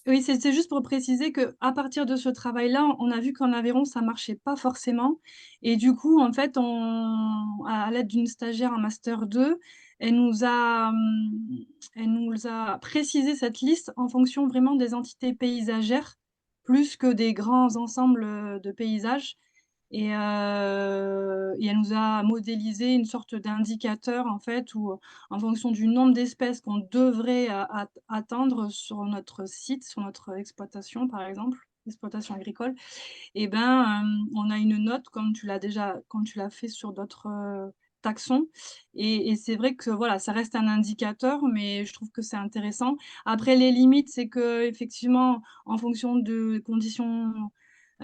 Oui, c'est juste pour préciser que à partir de ce travail-là, on a vu qu'en Aveyron, ça marchait pas forcément. Et du coup, en fait, à l'aide d'une stagiaire en Master 2, elle nous a précisé cette liste en fonction vraiment des entités paysagères, plus que des grands ensembles de paysages. Et elle nous a modélisé une sorte d'indicateur, en fait, où, en fonction du nombre d'espèces qu'on devrait atteindre sur notre site, sur notre exploitation, par exemple, exploitation agricole, et ben, on a une note, comme tu l'as fait sur d'autres taxons. Et c'est vrai que voilà, ça reste un indicateur, mais je trouve que c'est intéressant. Après, les limites, c'est que effectivement, en fonction de conditions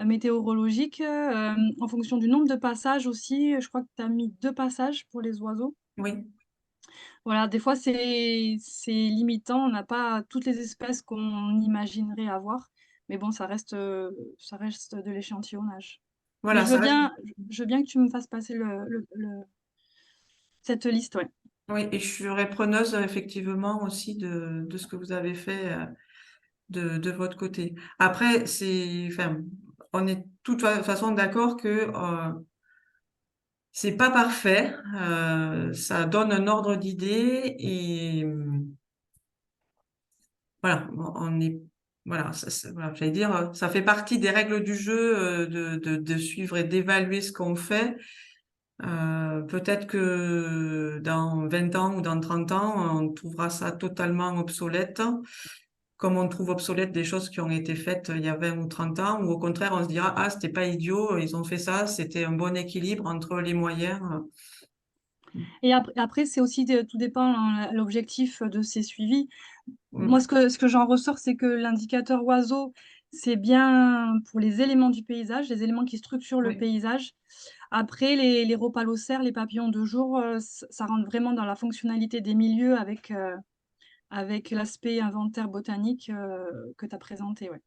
météorologiques, en fonction du nombre de passages aussi, je crois que tu as mis 2 passages pour les oiseaux. Oui. Voilà, des fois, c'est limitant. On n'a pas toutes les espèces qu'on imaginerait avoir. Mais bon, ça reste de l'échantillonnage. Mais Voilà, ça reste. je veux bien que tu me fasses passer cette liste, ouais. Oui, et je serais preneuse effectivement aussi de ce que vous avez fait de votre côté. Après, enfin, on est de toute façon d'accord que c'est pas parfait. Ça donne un ordre d'idée et voilà, on est, voilà, voilà, j'allais dire, ça fait partie des règles du jeu de suivre et d'évaluer ce qu'on fait. Peut-être que dans 20 ans ou dans 30 ans, on trouvera ça totalement obsolète, comme on trouve obsolète des choses qui ont été faites il y a 20 ou 30 ans, ou au contraire, on se dira, ah, c'était pas idiot, ils ont fait ça, c'était un bon équilibre entre les moyens. Et après, c'est aussi, tout dépend hein, l'objectif de ces suivis. Moi, Mm. ce que j'en ressort, c'est que l'indicateur oiseau, c'est bien pour les éléments du paysage, les éléments qui structurent le Oui. paysage. Après, les rhopalocères, les papillons de jour, ça rentre vraiment dans la fonctionnalité des milieux avec l'aspect inventaire botanique que tu as présenté. Ouais.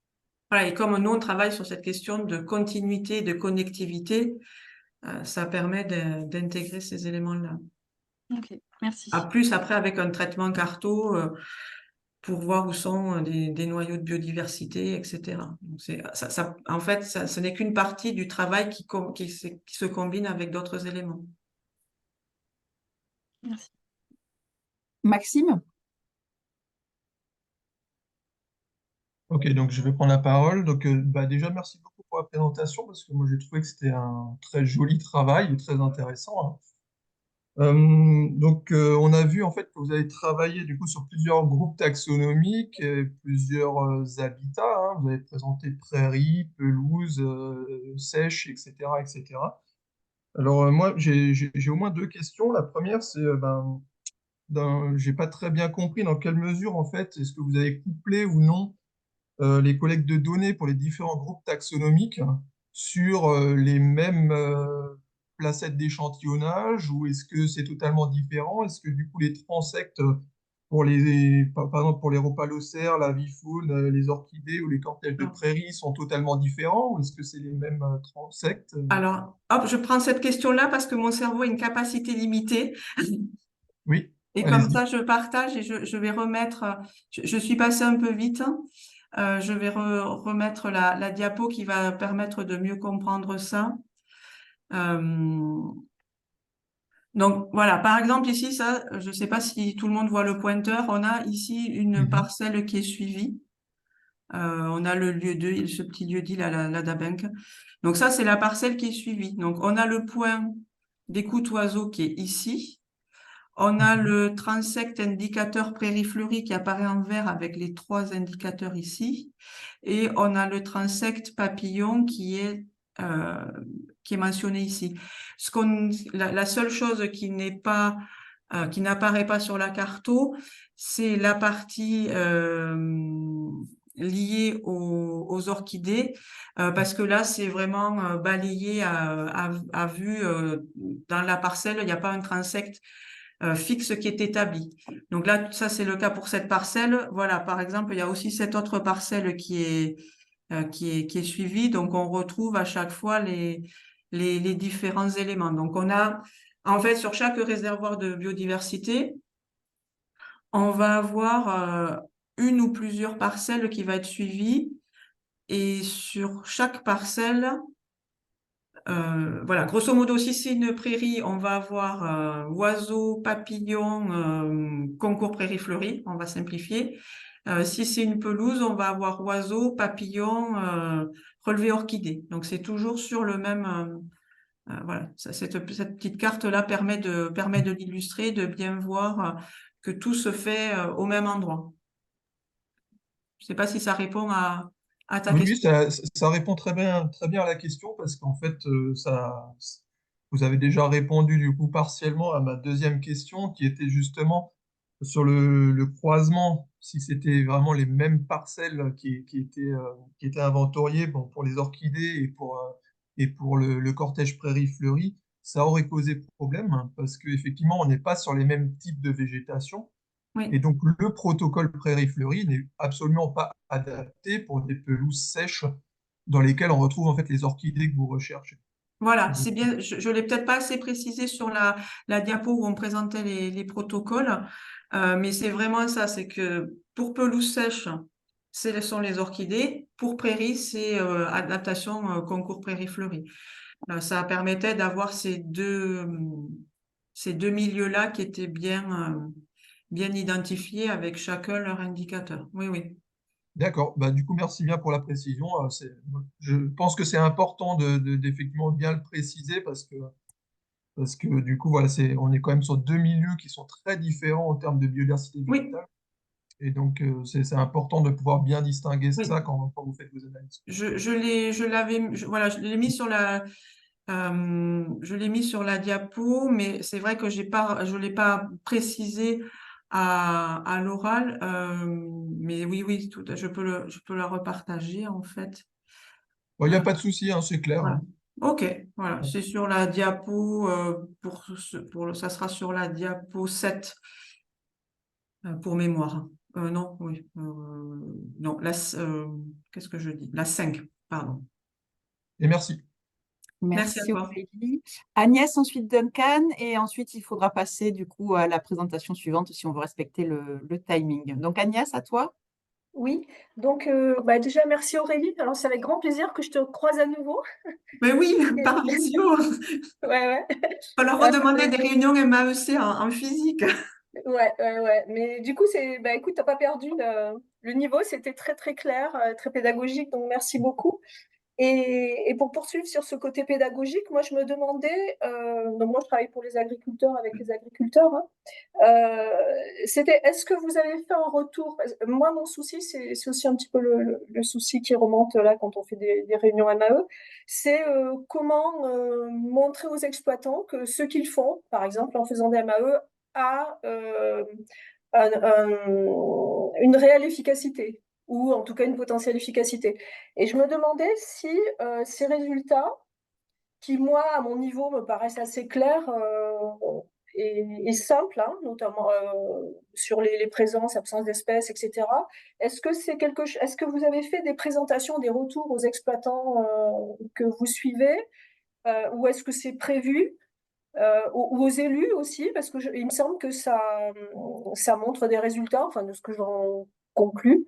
Voilà, et comme nous, on travaille sur cette question de continuité, de connectivité, ça permet d'intégrer ces éléments-là. Ok, merci. À plus, après, avec un traitement carto, pour voir où sont des noyaux de biodiversité, etc. Donc en fait, ce n'est qu'une partie du travail qui se combine avec d'autres éléments. Merci. Maxime? Ok, donc je vais prendre la parole. Donc, bah, déjà, merci beaucoup pour la présentation parce que moi, j'ai trouvé que c'était un très joli travail et très intéressant, hein. On a vu en fait que vous avez travaillé du coup sur plusieurs groupes taxonomiques, et plusieurs habitats, hein. Vous avez présenté prairies, pelouses, sèches, etc., etc. Alors moi, j'ai au moins deux questions. La première, c'est j'ai pas très bien compris dans quelle mesure en fait est-ce que vous avez couplé ou non les collectes de données pour les différents groupes taxonomiques sur les mêmes placettes d'échantillonnage, ou est-ce que c'est totalement différent? Est-ce que du coup les transects par exemple pour les rhopalocères, la vifoune, les orchidées ou les cortèges de prairies sont totalement différents, ou est-ce que c'est les mêmes transects? Alors, hop, je prends cette question-là parce que mon cerveau a une capacité limitée. Oui, Et comme allez-y. ça, je partage et je vais remettre, je suis passée un peu vite. Je vais remettre la diapo qui va permettre de mieux comprendre ça. Donc voilà, par exemple ici, ça, je ne sais pas si tout le monde voit le pointeur, on a ici une Mhm. parcelle qui est suivie. On a le lieu 2, ce petit lieu dit, la Dabenque. Donc ça, c'est la parcelle qui est suivie. Donc on a le point d'écoute oiseau qui est ici. On a le transect indicateur prairie fleurie qui apparaît en vert avec les 3 indicateurs ici. Et on a le transect papillon qui est mentionné ici. La seule chose qui n'est pas, qui n'apparaît pas sur la carto, c'est la partie liée aux orchidées, parce que là, c'est vraiment balayé à vue dans la parcelle. Il n'y a pas un transect fixe qui est établi. Donc là, ça, c'est le cas pour cette parcelle. Voilà, par exemple, il y a aussi cette autre parcelle qui est suivie. Donc, on retrouve à chaque fois les différents éléments. Donc, on a, en fait, sur chaque réservoir de biodiversité, on va avoir une ou plusieurs parcelles qui va être suivies. Et sur chaque parcelle, voilà, grosso modo, si c'est une prairie, on va avoir oiseaux, papillons, concours prairie fleurie, on va simplifier. Si c'est une pelouse, on va avoir oiseaux, papillons, relevé orchidées. Donc c'est toujours sur le même. Voilà, cette petite carte-là permet de l'illustrer, de bien voir que tout se fait au même endroit. Je ne sais pas si ça répond à ta Oui, question. oui, ça répond très bien à la question parce qu'en fait, vous avez déjà répondu du coup partiellement à ma deuxième question qui était justement sur le croisement, si c'était vraiment les mêmes parcelles qui étaient inventoriées, bon, pour les orchidées et pour le cortège prairie fleurie, ça aurait causé problème, hein, parce qu'effectivement, on n'est pas sur les mêmes types de végétation. Et Oui. donc, le protocole prairie fleurie n'est absolument pas adapté pour des pelouses sèches dans lesquelles on retrouve en fait les orchidées que vous recherchez. Voilà, Donc, c'est bien. Je ne l'ai peut-être pas assez précisé sur la diapo où on présentait les protocoles, mais c'est vraiment ça, c'est que pour pelouse sèche, ce sont les orchidées. Pour prairie, c'est adaptation concours prairie fleurie. Ça permettait d'avoir ces deux milieux-là qui étaient bien identifiés avec chacun leur indicateur. Oui, oui. d'accord. Bah, du coup, merci bien pour la précision. Je pense que c'est important d'effectivement bien le préciser parce que du coup, voilà, on est quand même sur deux milieux qui sont très différents en termes de biodiversité Oui, végétale. Et donc, c'est important de pouvoir bien distinguer oui. ça quand vous faites vos analyses. Voilà, je l'ai mis sur la diapo, mais c'est vrai que je l'ai pas précisé à l'oral. Mais oui, oui, je peux la repartager en fait. Bon, il n'y Euh, a pas de souci, hein, c'est clair, voilà. hein. Ok, voilà, c'est sur la diapo, ça sera sur la diapo 7 pour mémoire. Non, oui. Non, qu'est-ce que je dis? La 5, pardon. Et merci. Merci à Merci toi. Aurélie. Agnès, ensuite Duncan, et ensuite il faudra passer du coup à la présentation suivante si on veut respecter le timing. Donc Agnès, à toi. Oui, donc déjà merci Aurélie. Alors c'est avec grand plaisir que je te croise à nouveau. Mais oui, Et- par visio. Ouais, ouais. On leur redemander des réunions MAEC en physique. Ouais, ouais, ouais. Mais du coup, écoute, t'as pas perdu le niveau, c'était très très clair, très pédagogique, donc merci beaucoup. Et pour poursuivre sur ce côté pédagogique, moi je me demandais, donc moi je travaille pour les agriculteurs avec les agriculteurs, hein, c'était est-ce que vous avez fait un retour? Moi mon souci, c'est aussi un petit peu le souci qui remonte là quand on fait des réunions MAE, c'est comment montrer aux exploitants que ce qu'ils font, par exemple en faisant des MAE, a une réelle efficacité ou en tout cas une potentielle efficacité. Et je me demandais si ces résultats, qui moi, à mon niveau, me paraissent assez clairs et simples, hein, notamment sur les présences, absences d'espèces, etc. Est-ce que vous avez fait des présentations, des retours aux exploitants que vous suivez ou est-ce que c'est prévu ou aux élus aussi, parce que il me semble que ça montre des résultats, enfin de ce que j'en conclus.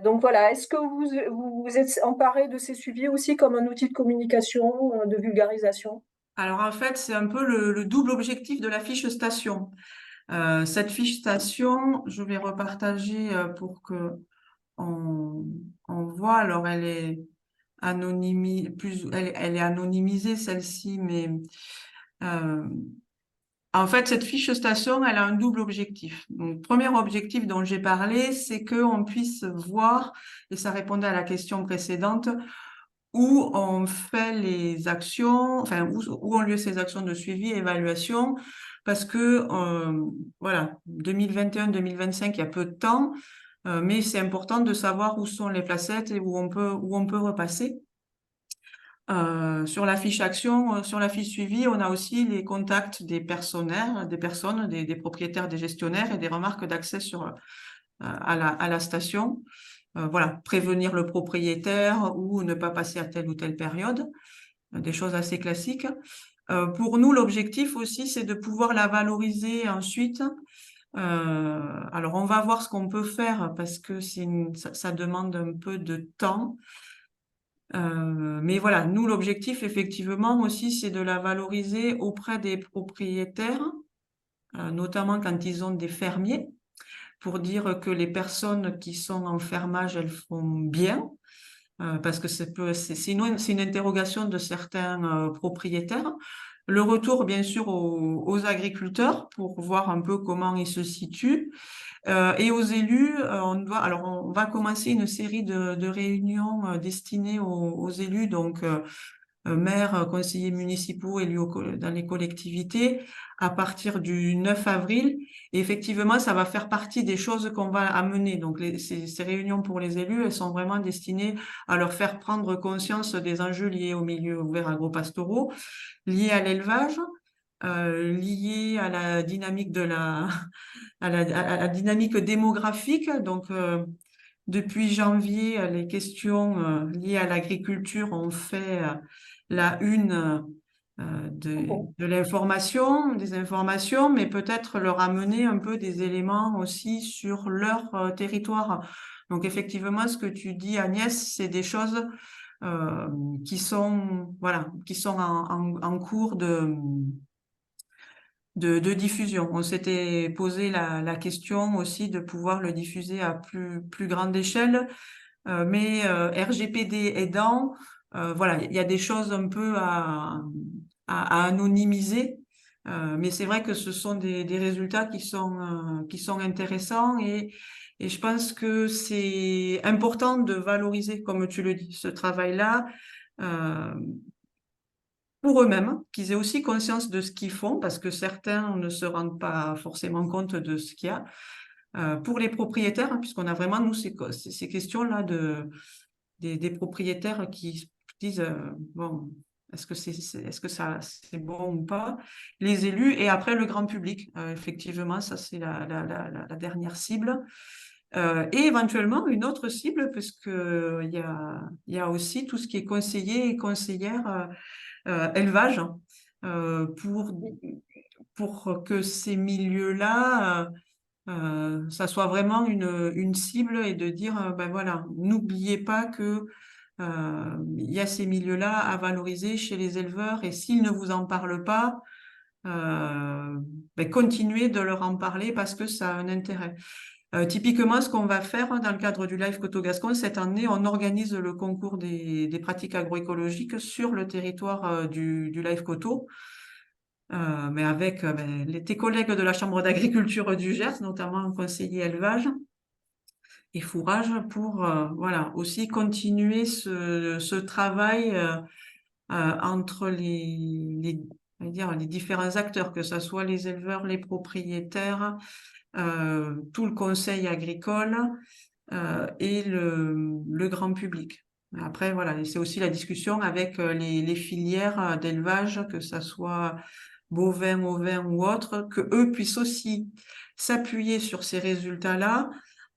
Donc voilà, est-ce que vous êtes emparé de ces suivis aussi comme un outil de communication, de vulgarisation? Alors en fait, c'est un peu le double objectif de la fiche station. Cette fiche station, je vais repartager pour que on voit. Alors elle est elle est anonymisée celle-ci, mais en fait, cette fiche station, elle a un double objectif. Donc, premier objectif dont j'ai parlé, c'est qu'on puisse voir, et ça répondait à la question précédente, où on fait les actions, enfin, où ont lieu ces actions de suivi et évaluation, parce que, voilà, 2021-2025, il y a peu de temps, mais c'est important de savoir où sont les placettes et où on peut repasser. Sur la fiche action, sur la fiche suivi, on a aussi les contacts des personnes, des propriétaires, des gestionnaires et des remarques d'accès à la station. Voilà, prévenir le propriétaire ou ne pas passer à telle ou telle période, des choses assez classiques. Pour nous, l'objectif aussi, c'est de pouvoir la valoriser ensuite. Alors, on va voir ce qu'on peut faire parce que ça demande un peu de temps. Mais voilà, nous, l'objectif, effectivement, aussi, c'est de la valoriser auprès des propriétaires, notamment quand ils ont des fermiers, pour dire que les personnes qui sont en fermage, elles font bien, parce que c'est une interrogation de certains propriétaires. Le retour, bien sûr, aux agriculteurs pour voir un peu comment ils se situent. Et aux élus, on va commencer une série de réunions destinées aux élus, donc maires, conseillers municipaux, élus dans les collectivités, à partir du 9 avril. Et effectivement, ça va faire partie des choses qu'on va amener. Donc, ces réunions pour les élus, elles sont vraiment destinées à leur faire prendre conscience des enjeux liés au milieu ouvert agro-pastoraux, liés à l'élevage, liés à la dynamique à la dynamique démographique. Donc, depuis janvier, les questions liées à l'agriculture ont fait la une de l'information, des informations, mais peut-être leur amener un peu des éléments aussi sur leur territoire. Donc, effectivement, ce que tu dis, Agnès, c'est des choses qui sont, voilà, qui sont en cours de diffusion. On s'était posé la question aussi de pouvoir le diffuser à plus grande échelle, mais RGPD aidant, voilà, il y a des choses un peu à anonymiser, mais c'est vrai que ce sont des résultats qui sont intéressants et je pense que c'est important de valoriser, comme tu le dis, ce travail-là. Pour eux-mêmes, qu'ils aient aussi conscience de ce qu'ils font, parce que certains ne se rendent pas forcément compte de ce qu'il y a. Pour les propriétaires, hein, puisqu'on a vraiment, nous, ces questions-là des propriétaires qui disent, bon, est-ce que ça, c'est bon ou pas? Les élus et après le grand public. Effectivement, ça, c'est la dernière cible. Et éventuellement une autre cible, puisque il y a aussi tout ce qui est conseiller et conseillère élevage, pour que ces milieux-là, ça soit vraiment une cible et de dire, ben voilà, n'oubliez pas que il y a ces milieux-là à valoriser chez les éleveurs et s'ils ne vous en parlent pas, ben continuez de leur en parler parce que ça a un intérêt. Typiquement, ce qu'on va faire dans le cadre du Live Coteau-Gascon, cette année, on organise le concours des pratiques agroécologiques sur le territoire du Live Coteau, mais avec tes collègues de la Chambre d'agriculture du Gers, notamment un conseiller élevage et fourrage, pour voilà, aussi continuer ce travail entre on va dire, les différents acteurs, que ce soit les éleveurs, les propriétaires, tout le conseil agricole et le grand public. Après, voilà, c'est aussi la discussion avec les filières d'élevage, que ça soit bovin, ovin ou autre, que eux puissent aussi s'appuyer sur ces résultats-là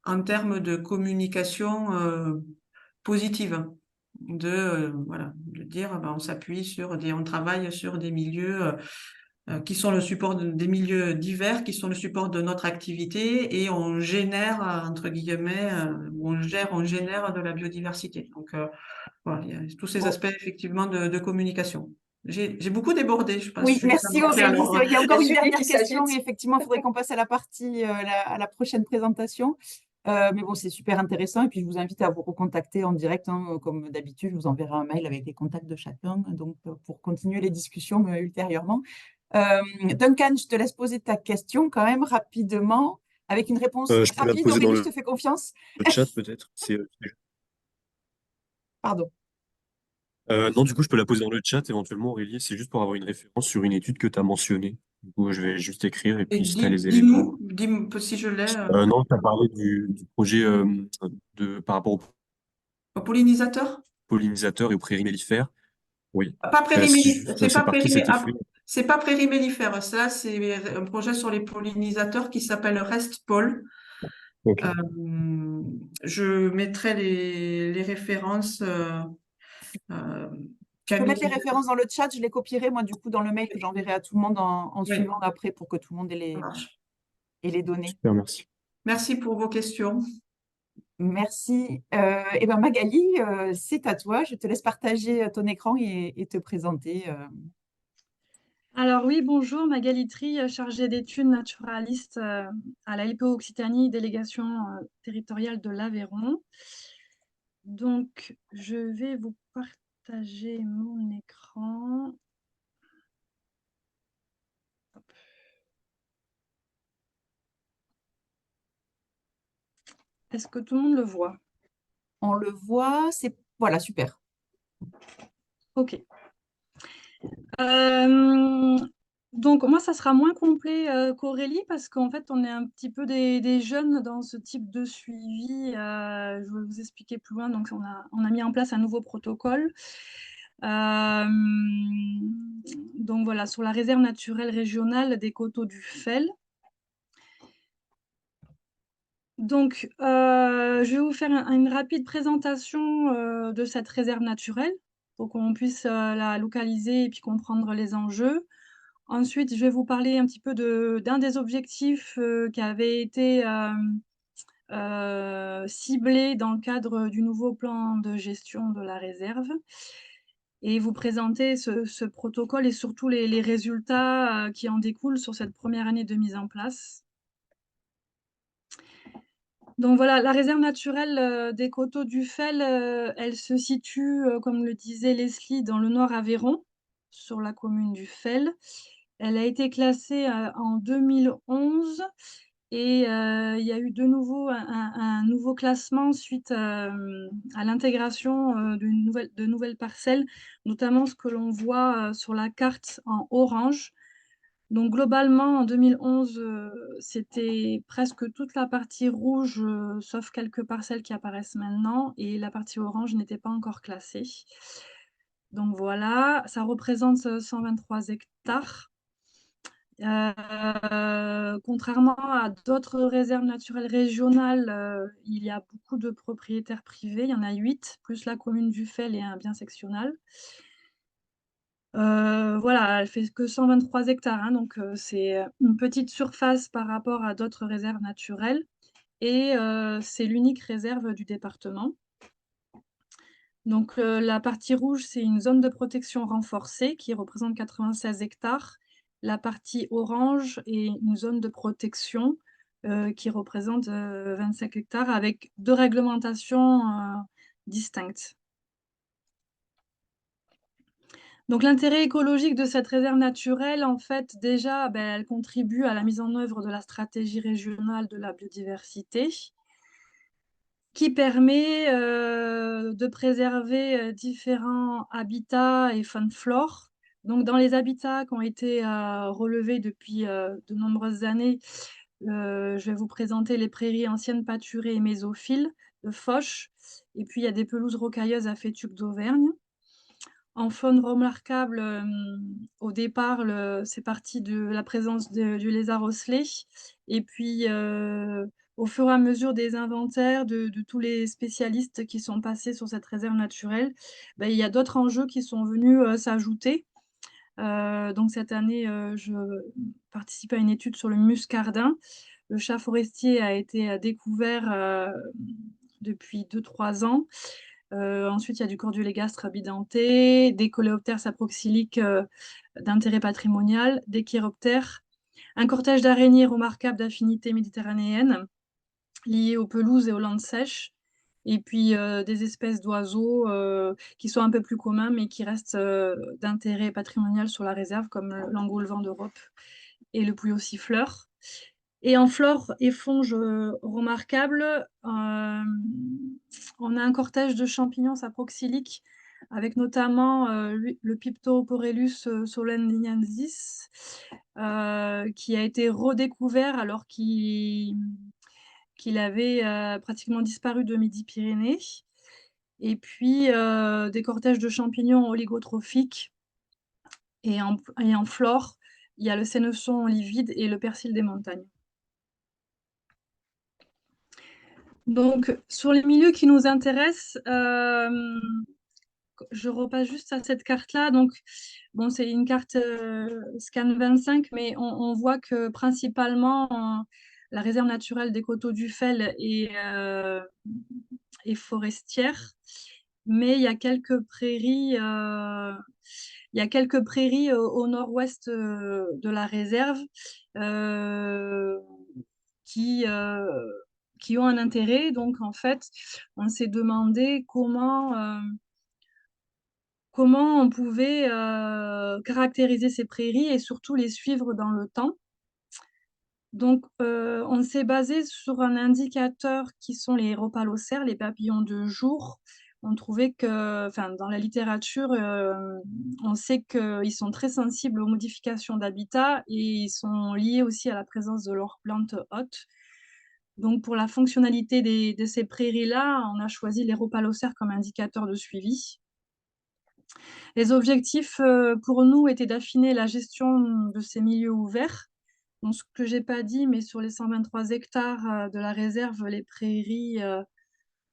en termes de communication positive. Voilà, de dire, on s'appuie on travaille sur des milieux qui sont le support des milieux divers, qui sont le support de notre activité, et on génère, entre guillemets, on génère de la biodiversité. Donc, voilà, il y a tous ces Bon. aspects, effectivement, de communication. J'ai beaucoup débordé, je pense. Oui, Julie, ça merci marche. Aurélie. Alors, C'est vrai qu'il y a encore une Julie dernière qui question et s'agite. effectivement, il faudrait qu'on passe à la partie, à la prochaine présentation. Mais bon, c'est super intéressant et puis je vous invite à vous recontacter en direct, hein, comme d'habitude. Je vous enverrai un mail avec les contacts de chacun, donc pour continuer les discussions ultérieurement. Duncan, je te laisse poser ta question quand même rapidement, avec une réponse Je peux la rapide. poser dans Aurélie, je te fais confiance. le chat peut-être. Pardon. Non, du coup, je peux la poser dans le chat éventuellement, Aurélie. C'est juste pour avoir une référence sur une étude que tu as mentionnée. Du coup, je vais juste écrire et et puis si tu as les éléments. dis-nous si je l'ai. Non, tu as parlé du projet par rapport aux Pollinisateur? pollinisateurs et aux prairies mellifères. Oui. Pas Si prairie-mellifère, juste dans ces parties, c'était fait. c'est pas prairie-mellifère. Ça, c'est un projet sur les pollinisateurs qui s'appelle RestPoll. Ok. Je mettrai les références. Je peux mettre les Camille. références dans le chat, je les copierai moi du coup dans le mail que j'enverrai à tout le monde en Oui, suivant après pour que tout le monde ait ça marche. les données. Super, merci. Merci pour vos questions. Merci. Eh ben Magali, c'est à toi. Je te laisse partager ton écran et te présenter. Alors oui, bonjour, Magali Tri, chargée d'études naturalistes à la LPO Occitanie, délégation territoriale de l'Aveyron. Donc, je vais vous partager mon écran. Hop. Est-ce que tout le monde le voit? On le voit, voilà, super. Ok. Donc, moi, ça sera moins complet qu'Aurélie parce qu'en fait, on est un petit peu des jeunes dans ce type de suivi. Je vais vous expliquer plus loin. Donc, on a mis en place un nouveau protocole. Donc, voilà, sur la réserve naturelle régionale des Coteaux du Fel. Donc, je vais vous faire une rapide présentation de cette réserve naturelle pour qu'on puisse la localiser et puis comprendre les enjeux. Ensuite, je vais vous parler un petit peu d'un des objectifs qui avait été ciblé dans le cadre du nouveau plan de gestion de la réserve et vous présenter ce protocole et surtout les résultats qui en découlent sur cette première année de mise en place. Donc voilà, la réserve naturelle des Coteaux du Fel, elle se situe, comme le disait Leslie, dans le Nord Aveyron, sur la commune du Fel. Elle a été classée en 2011 et il y a eu de nouveau un nouveau classement suite à l'intégration de nouvelles parcelles, notamment ce que l'on voit sur la carte en orange. Donc globalement, en 2011, c'était presque toute la partie rouge, sauf quelques parcelles qui apparaissent maintenant, et la partie orange n'était pas encore classée. Donc voilà, ça représente 123 hectares. Contrairement à d'autres réserves naturelles régionales, il y a beaucoup de propriétaires privés, il y en a 8, plus la commune du Fel et un bien sectional. Voilà, elle fait que 123 hectares, hein, donc c'est une petite surface par rapport à d'autres réserves naturelles et c'est l'unique réserve du département. Donc la partie rouge, c'est une zone de protection renforcée qui représente 96 hectares. La partie orange est une zone de protection qui représente 25 hectares avec 2 réglementations distinctes. Donc l'intérêt écologique de cette réserve naturelle, en fait, déjà, elle contribue à la mise en œuvre de la stratégie régionale de la biodiversité, qui permet de préserver différents habitats et faune flore. Donc dans les habitats qui ont été relevés depuis de nombreuses années, je vais vous présenter les prairies anciennes pâturées et mésophiles de Foch, et puis il y a des pelouses rocailleuses à Fétuque d'Auvergne. En faune remarquable, au départ, c'est parti de la présence du lézard osselet. Et puis, au fur et à mesure des inventaires de tous les spécialistes qui sont passés sur cette réserve naturelle, il y a d'autres enjeux qui sont venus s'ajouter. Donc cette année, je participe à une étude sur le muscardin. Le chat forestier a été découvert depuis 2-3 ans. Ensuite, il y a du cordulégastre bidenté, des coléoptères saproxyliques d'intérêt patrimonial, des chiroptères, un cortège d'araignées remarquable d'affinité méditerranéenne liées aux pelouses et aux landes sèches, et puis des espèces d'oiseaux qui sont un peu plus communs mais qui restent d'intérêt patrimonial sur la réserve, comme l'engoulevent d'Europe et le pouillot siffleur. Et en flore et fonge remarquables, on a un cortège de champignons saproxyliques avec notamment le Piptoporellus solaniensis qui a été redécouvert alors qu'il avait pratiquement disparu de Midi-Pyrénées. Et puis des cortèges de champignons oligotrophiques. Et en flore, il y a le sénesson livide et le persil des montagnes. Donc, sur les milieux qui nous intéressent, je repasse juste à cette carte-là. Donc, bon, c'est une carte Scan 25, mais on voit que principalement, la réserve naturelle des Coteaux du Fel est forestière. Mais il y a quelques prairies, au nord-ouest de la réserve qui ont un intérêt. Donc, en fait, on s'est demandé comment on pouvait caractériser ces prairies et surtout les suivre dans le temps. Donc, on s'est basé sur un indicateur qui sont les rhopalocères, les papillons de jour. On trouvait que, dans la littérature, on sait qu'ils sont très sensibles aux modifications d'habitat et ils sont liés aussi à la présence de leurs plantes hôtes. Donc, pour la fonctionnalité de ces prairies-là, on a choisi les rhopalocères comme indicateur de suivi. Les objectifs pour nous étaient d'affiner la gestion de ces milieux ouverts. Donc, ce que je n'ai pas dit, mais sur les 123 hectares de la réserve, les prairies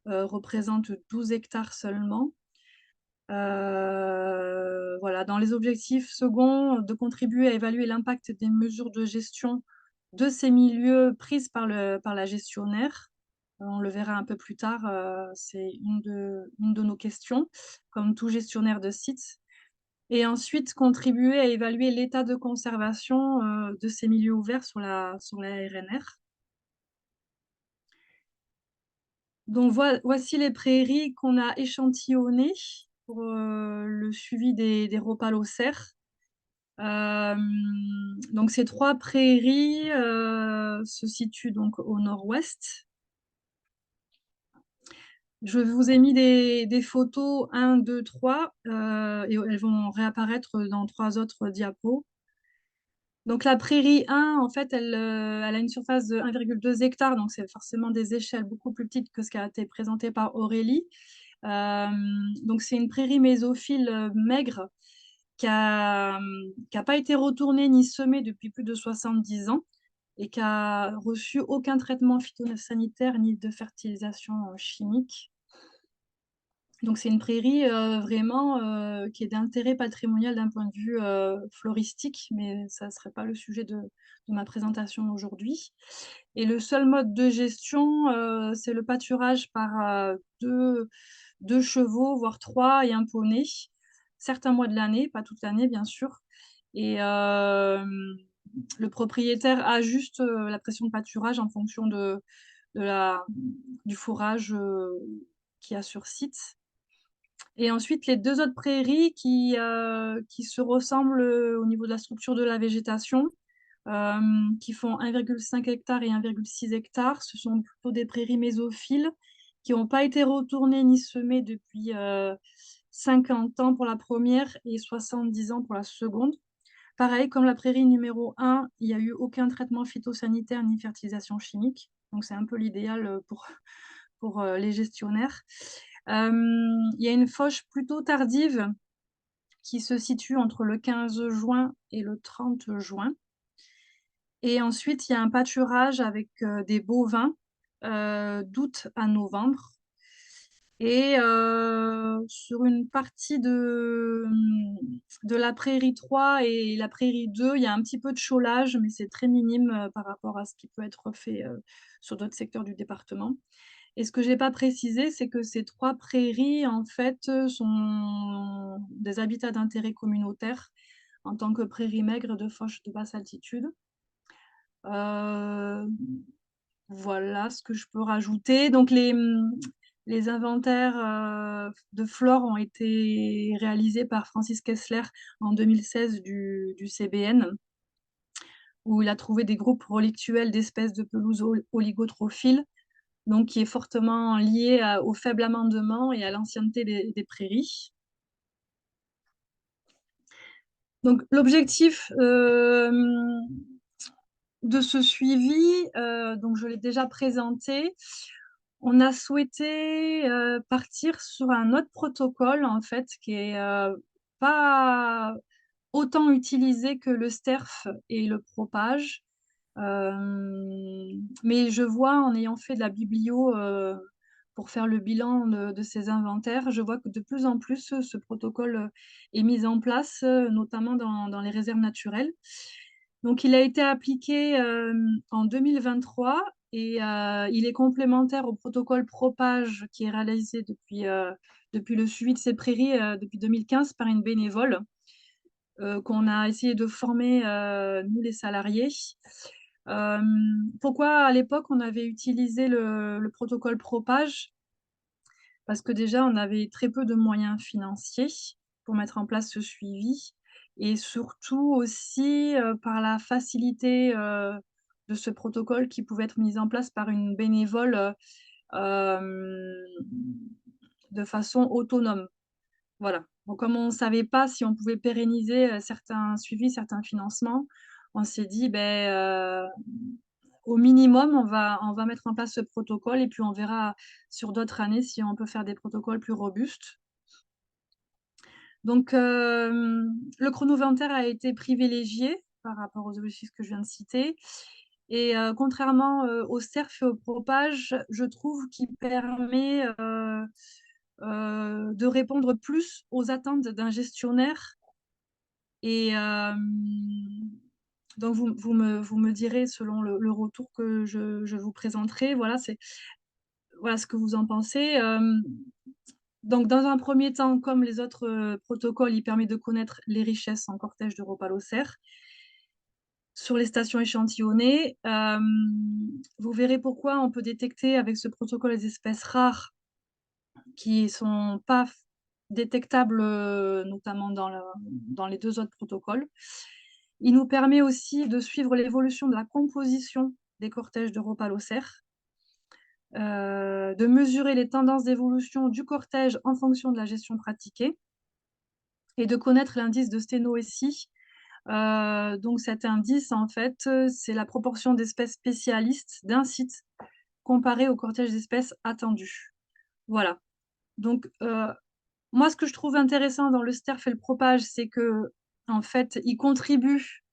représentent 12 hectares seulement. Voilà. Dans les objectifs seconds, de contribuer à évaluer l'impact des mesures de gestion de ces milieux prises par la gestionnaire. On le verra un peu plus tard, c'est une de nos questions, comme tout gestionnaire de site. Et ensuite, contribuer à évaluer l'état de conservation de ces milieux ouverts sur la RNR. Donc, voici les prairies qu'on a échantillonnées pour le suivi des rhopalocères. Donc, ces 3 prairies se situent donc au nord-ouest. Je vous ai mis des photos 1, 2, 3 et elles vont réapparaître dans 3 autres diapos. Donc la prairie 1, en fait, elle a une surface de 1,2 hectares, donc c'est forcément des échelles beaucoup plus petites que ce qui a été présenté par Aurélie. Donc c'est une prairie mésophile maigre qui n'a pas été retournée ni semée depuis plus de 70 ans et qui a reçu aucun traitement phytosanitaire ni de fertilisation chimique. Donc c'est une prairie vraiment qui est d'intérêt patrimonial d'un point de vue floristique, mais ça ne serait pas le sujet de ma présentation aujourd'hui. Et le seul mode de gestion, c'est le pâturage par deux chevaux, voire 3, et un poney, certains mois de l'année, pas toute l'année bien sûr. Et le propriétaire ajuste la pression de pâturage en fonction du fourrage qu'il y a sur site. Et ensuite, les deux autres prairies qui se ressemblent au niveau de la structure de la végétation, qui font 1,5 hectare et 1,6 hectare. Ce sont plutôt des prairies mésophiles qui n'ont pas été retournées ni semées depuis 50 ans pour la première et 70 ans pour la seconde. Pareil, comme la prairie numéro 1, il n'y a eu aucun traitement phytosanitaire ni fertilisation chimique. Donc, c'est un peu l'idéal pour les gestionnaires. Il y a une fauche plutôt tardive qui se situe entre le 15 juin et le 30 juin. Et ensuite, il y a un pâturage avec des bovins d'août à novembre. Et sur une partie de la prairie 3 et la prairie 2, il y a un petit peu de chaulage, mais c'est très minime par rapport à ce qui peut être fait sur d'autres secteurs du département. Et ce que je n'ai pas précisé, c'est que ces 3 prairies, en fait, sont des habitats d'intérêt communautaire en tant que prairies maigres de fauche de basse altitude. Voilà ce que je peux rajouter. Donc, les inventaires de flore ont été réalisés par Francis Kessler en 2016 du CBN, où il a trouvé des groupes relictuels d'espèces de pelouses oligotrophiles, donc qui est fortement lié au faible amendement et à l'ancienneté des prairies. Donc, l'objectif de ce suivi, donc je l'ai déjà présenté, on a souhaité partir sur un autre protocole, en fait, qui est pas autant utilisé que le STERF et le propage. Mais je vois, en ayant fait de la biblio pour faire le bilan de ces inventaires, je vois que de plus en plus, ce protocole est mis en place, notamment dans les réserves naturelles. Donc, il a été appliqué en 2023 et il est complémentaire au protocole propage qui est réalisé depuis le suivi de ces prairies depuis 2015 par une bénévole qu'on a essayé de former, nous les salariés. Pourquoi à l'époque on avait utilisé le protocole propage? Parce que déjà on avait très peu de moyens financiers pour mettre en place ce suivi et surtout aussi par la facilité de ce protocole qui pouvait être mis en place par une bénévole de façon autonome. Voilà. Donc, comme on ne savait pas si on pouvait pérenniser certains suivis, certains financements, on s'est dit, au minimum, on va mettre en place ce protocole et puis on verra sur d'autres années si on peut faire des protocoles plus robustes. Donc, le chronoventaire a été privilégié par rapport aux objectifs que je viens de citer. Et contrairement au STERF et au propage, je trouve qu'il permet de répondre plus aux attentes d'un gestionnaire. Et donc, vous me direz, selon le retour que je vous présenterai, voilà ce que vous en pensez. Donc, dans un premier temps, comme les autres protocoles, il permet de connaître les richesses en cortège de rhopalocères sur les stations échantillonnées. Vous verrez pourquoi on peut détecter avec ce protocole les espèces rares qui ne sont pas détectables, notamment dans les 2 autres protocoles. Il nous permet aussi de suivre l'évolution de la composition des cortèges de rhopalocères, de mesurer les tendances d'évolution du cortège en fonction de la gestion pratiquée et de connaître l'indice de sténoétie. Donc cet indice, en fait, c'est la proportion d'espèces spécialistes d'un site comparé au cortège d'espèces attendues. Voilà. Donc, moi, ce que je trouve intéressant dans le STERF et le propage, c'est que, en fait, il contribue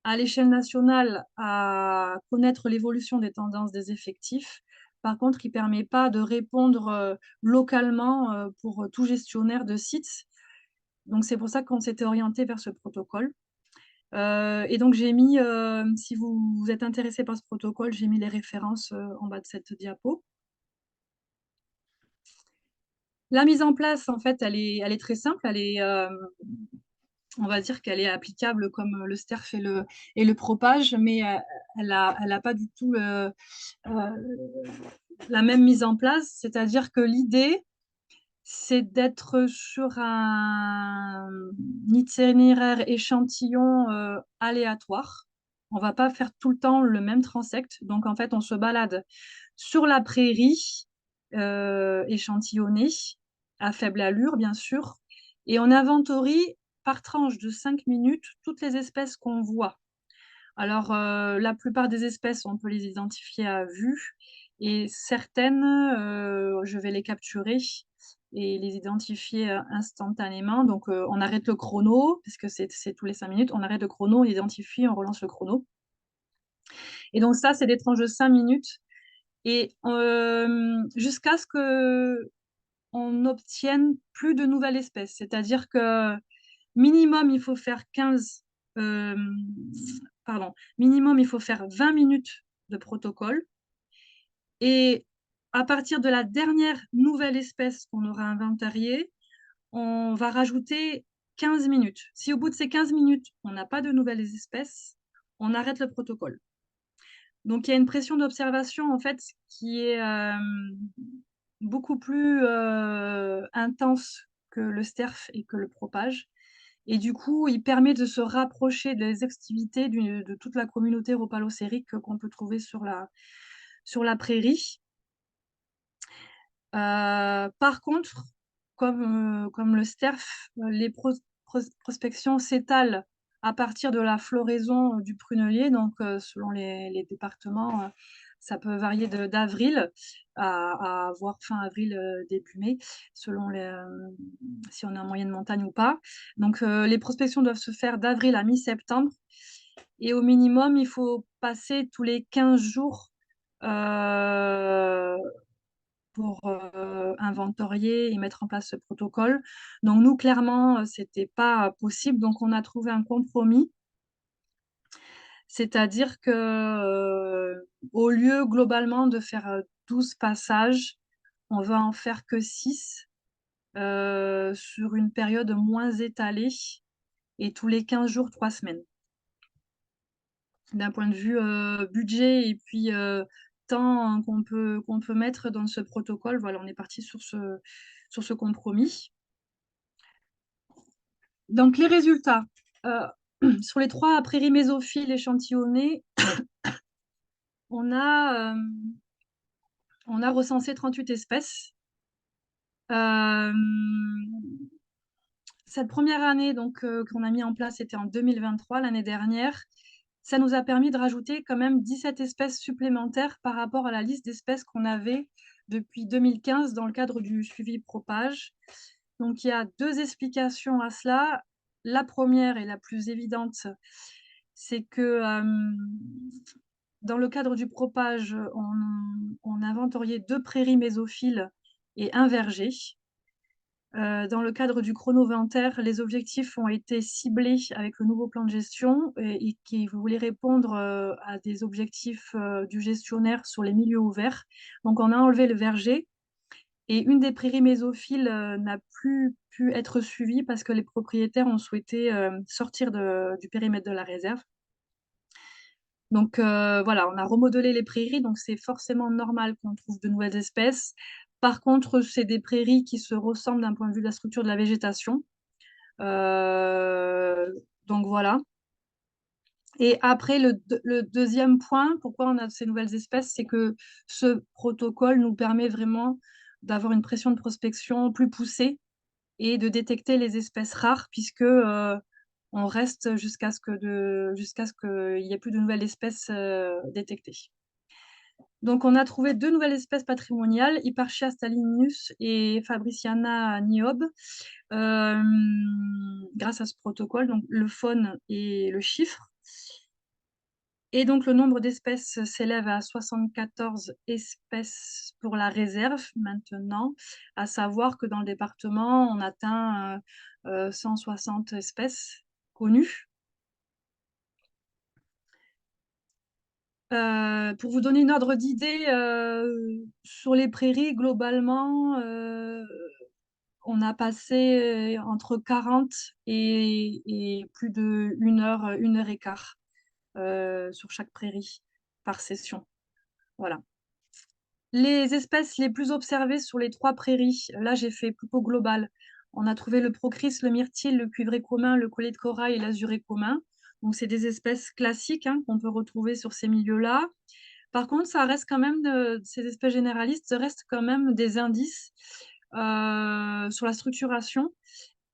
à l'échelle nationale à connaître l'évolution des tendances des effectifs. Par contre, il ne permet pas de répondre localement pour tout gestionnaire de sites. Donc, c'est pour ça qu'on s'était orienté vers ce protocole. Et donc, j'ai mis, si vous êtes intéressé par ce protocole, j'ai mis les références en bas de cette diapo. La mise en place, en fait, elle est très simple. on va dire qu'elle est applicable comme le STERF et le propage, mais elle a pas du tout la même mise en place. C'est-à-dire que l'idée, c'est d'être sur un itinéraire échantillon aléatoire. On va pas faire tout le temps le même transect. Donc, en fait, on se balade sur la prairie échantillonnée, à faible allure, bien sûr, et on inventorie par tranche de 5 minutes toutes les espèces qu'on voit. Alors, la plupart des espèces, on peut les identifier à vue, et certaines, je vais les capturer et les identifier instantanément. Donc, on arrête le chrono, parce que c'est tous les 5 minutes, on arrête le chrono, on identifie, on relance le chrono. Et donc ça, c'est des tranches de 5 minutes. Et jusqu'à ce qu'on obtienne plus de nouvelles espèces. C'est-à-dire que minimum, il faut faire 15... minimum, il faut faire 20 minutes de protocole. Et à partir de la dernière nouvelle espèce qu'on aura inventariée, on va rajouter 15 minutes. Si au bout de ces 15 minutes, on n'a pas de nouvelles espèces, on arrête le protocole. Donc, il y a une pression d'observation, en fait, qui est beaucoup plus intense que le STERF et que le propage. Et du coup, il permet de se rapprocher des activités de toute la communauté rhopalocérique qu'on peut trouver sur la prairie. Par contre, comme le STERF, les prospections s'étalent à partir de la floraison du prunelier. Donc, selon les départements, ça peut varier d'avril à voire fin avril, début mai, selon si on est en moyenne montagne ou pas. Donc, les prospections doivent se faire d'avril à mi-septembre. Et au minimum, il faut passer tous les 15 jours pour inventorier et mettre en place ce protocole. Donc nous, clairement, c'était pas possible. Donc on a trouvé un compromis. C'est-à-dire que au lieu globalement de faire 12 passages, on va en faire que 6 sur une période moins étalée et tous les 15 jours, 3 semaines. D'un point de vue budget et puis temps qu'on peut mettre dans ce protocole, voilà, on est parti sur ce compromis. Donc les résultats. Sur les 3 prairies mésophiles échantillonnées, on a recensé 38 espèces. Cette première année qu'on a mis en place, c'était en 2023, l'année dernière. Ça nous a permis de rajouter quand même 17 espèces supplémentaires par rapport à la liste d'espèces qu'on avait depuis 2015 dans le cadre du suivi propage. Donc, il y a 2 explications à cela. La première et la plus évidente, c'est que dans le cadre du propage, on inventoriait 2 prairies mésophiles et un verger. Dans le cadre du chrono-inventaire, les objectifs ont été ciblés avec le nouveau plan de gestion et qui voulait répondre à des objectifs du gestionnaire sur les milieux ouverts. Donc, on a enlevé le verger et une des prairies mésophiles n'a plus pu être suivie parce que les propriétaires ont souhaité sortir du périmètre de la réserve. Donc, voilà, on a remodelé les prairies, donc c'est forcément normal qu'on trouve de nouvelles espèces. Par contre, c'est des prairies qui se ressemblent d'un point de vue de la structure de la végétation. Donc voilà. Et après, le deuxième point, pourquoi on a ces nouvelles espèces, c'est que ce protocole nous permet vraiment d'avoir une pression de prospection plus poussée et de détecter les espèces rares, puisque on reste jusqu'à ce qu'il n'y ait plus de nouvelles espèces détectées. Donc, on a trouvé 2 nouvelles espèces patrimoniales, Hipparchia stalinus et Fabriciana niobe, grâce à ce protocole, donc le faune et le chiffre. Et donc, le nombre d'espèces s'élève à 74 espèces pour la réserve maintenant, à savoir que dans le département, on atteint 160 espèces connues. Pour vous donner une ordre d'idée, sur les prairies, globalement, on a passé entre 40 et plus de 1 heure et quart sur chaque prairie par session. Voilà. Les espèces les plus observées sur les 3 prairies, là j'ai fait plutôt global. On a trouvé le procris, le myrtille, le cuivré commun, le collier de corail et l'azuré commun. Donc c'est des espèces classiques hein, qu'on peut retrouver sur ces milieux-là. Par contre, ça reste quand même ces espèces généralistes restent quand même des indices sur la structuration.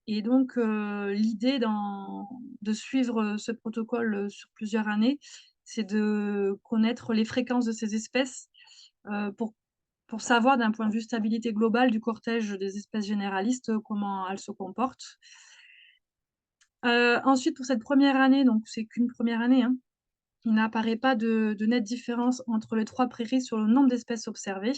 Et donc l'idée de suivre ce protocole sur plusieurs années, c'est de connaître les fréquences de ces espèces pour savoir d'un point de vue stabilité globale du cortège des espèces généralistes comment elles se comportent. Ensuite, pour cette première année, donc c'est qu'une première année, hein, il n'apparaît pas de nette différence entre les 3 prairies sur le nombre d'espèces observées.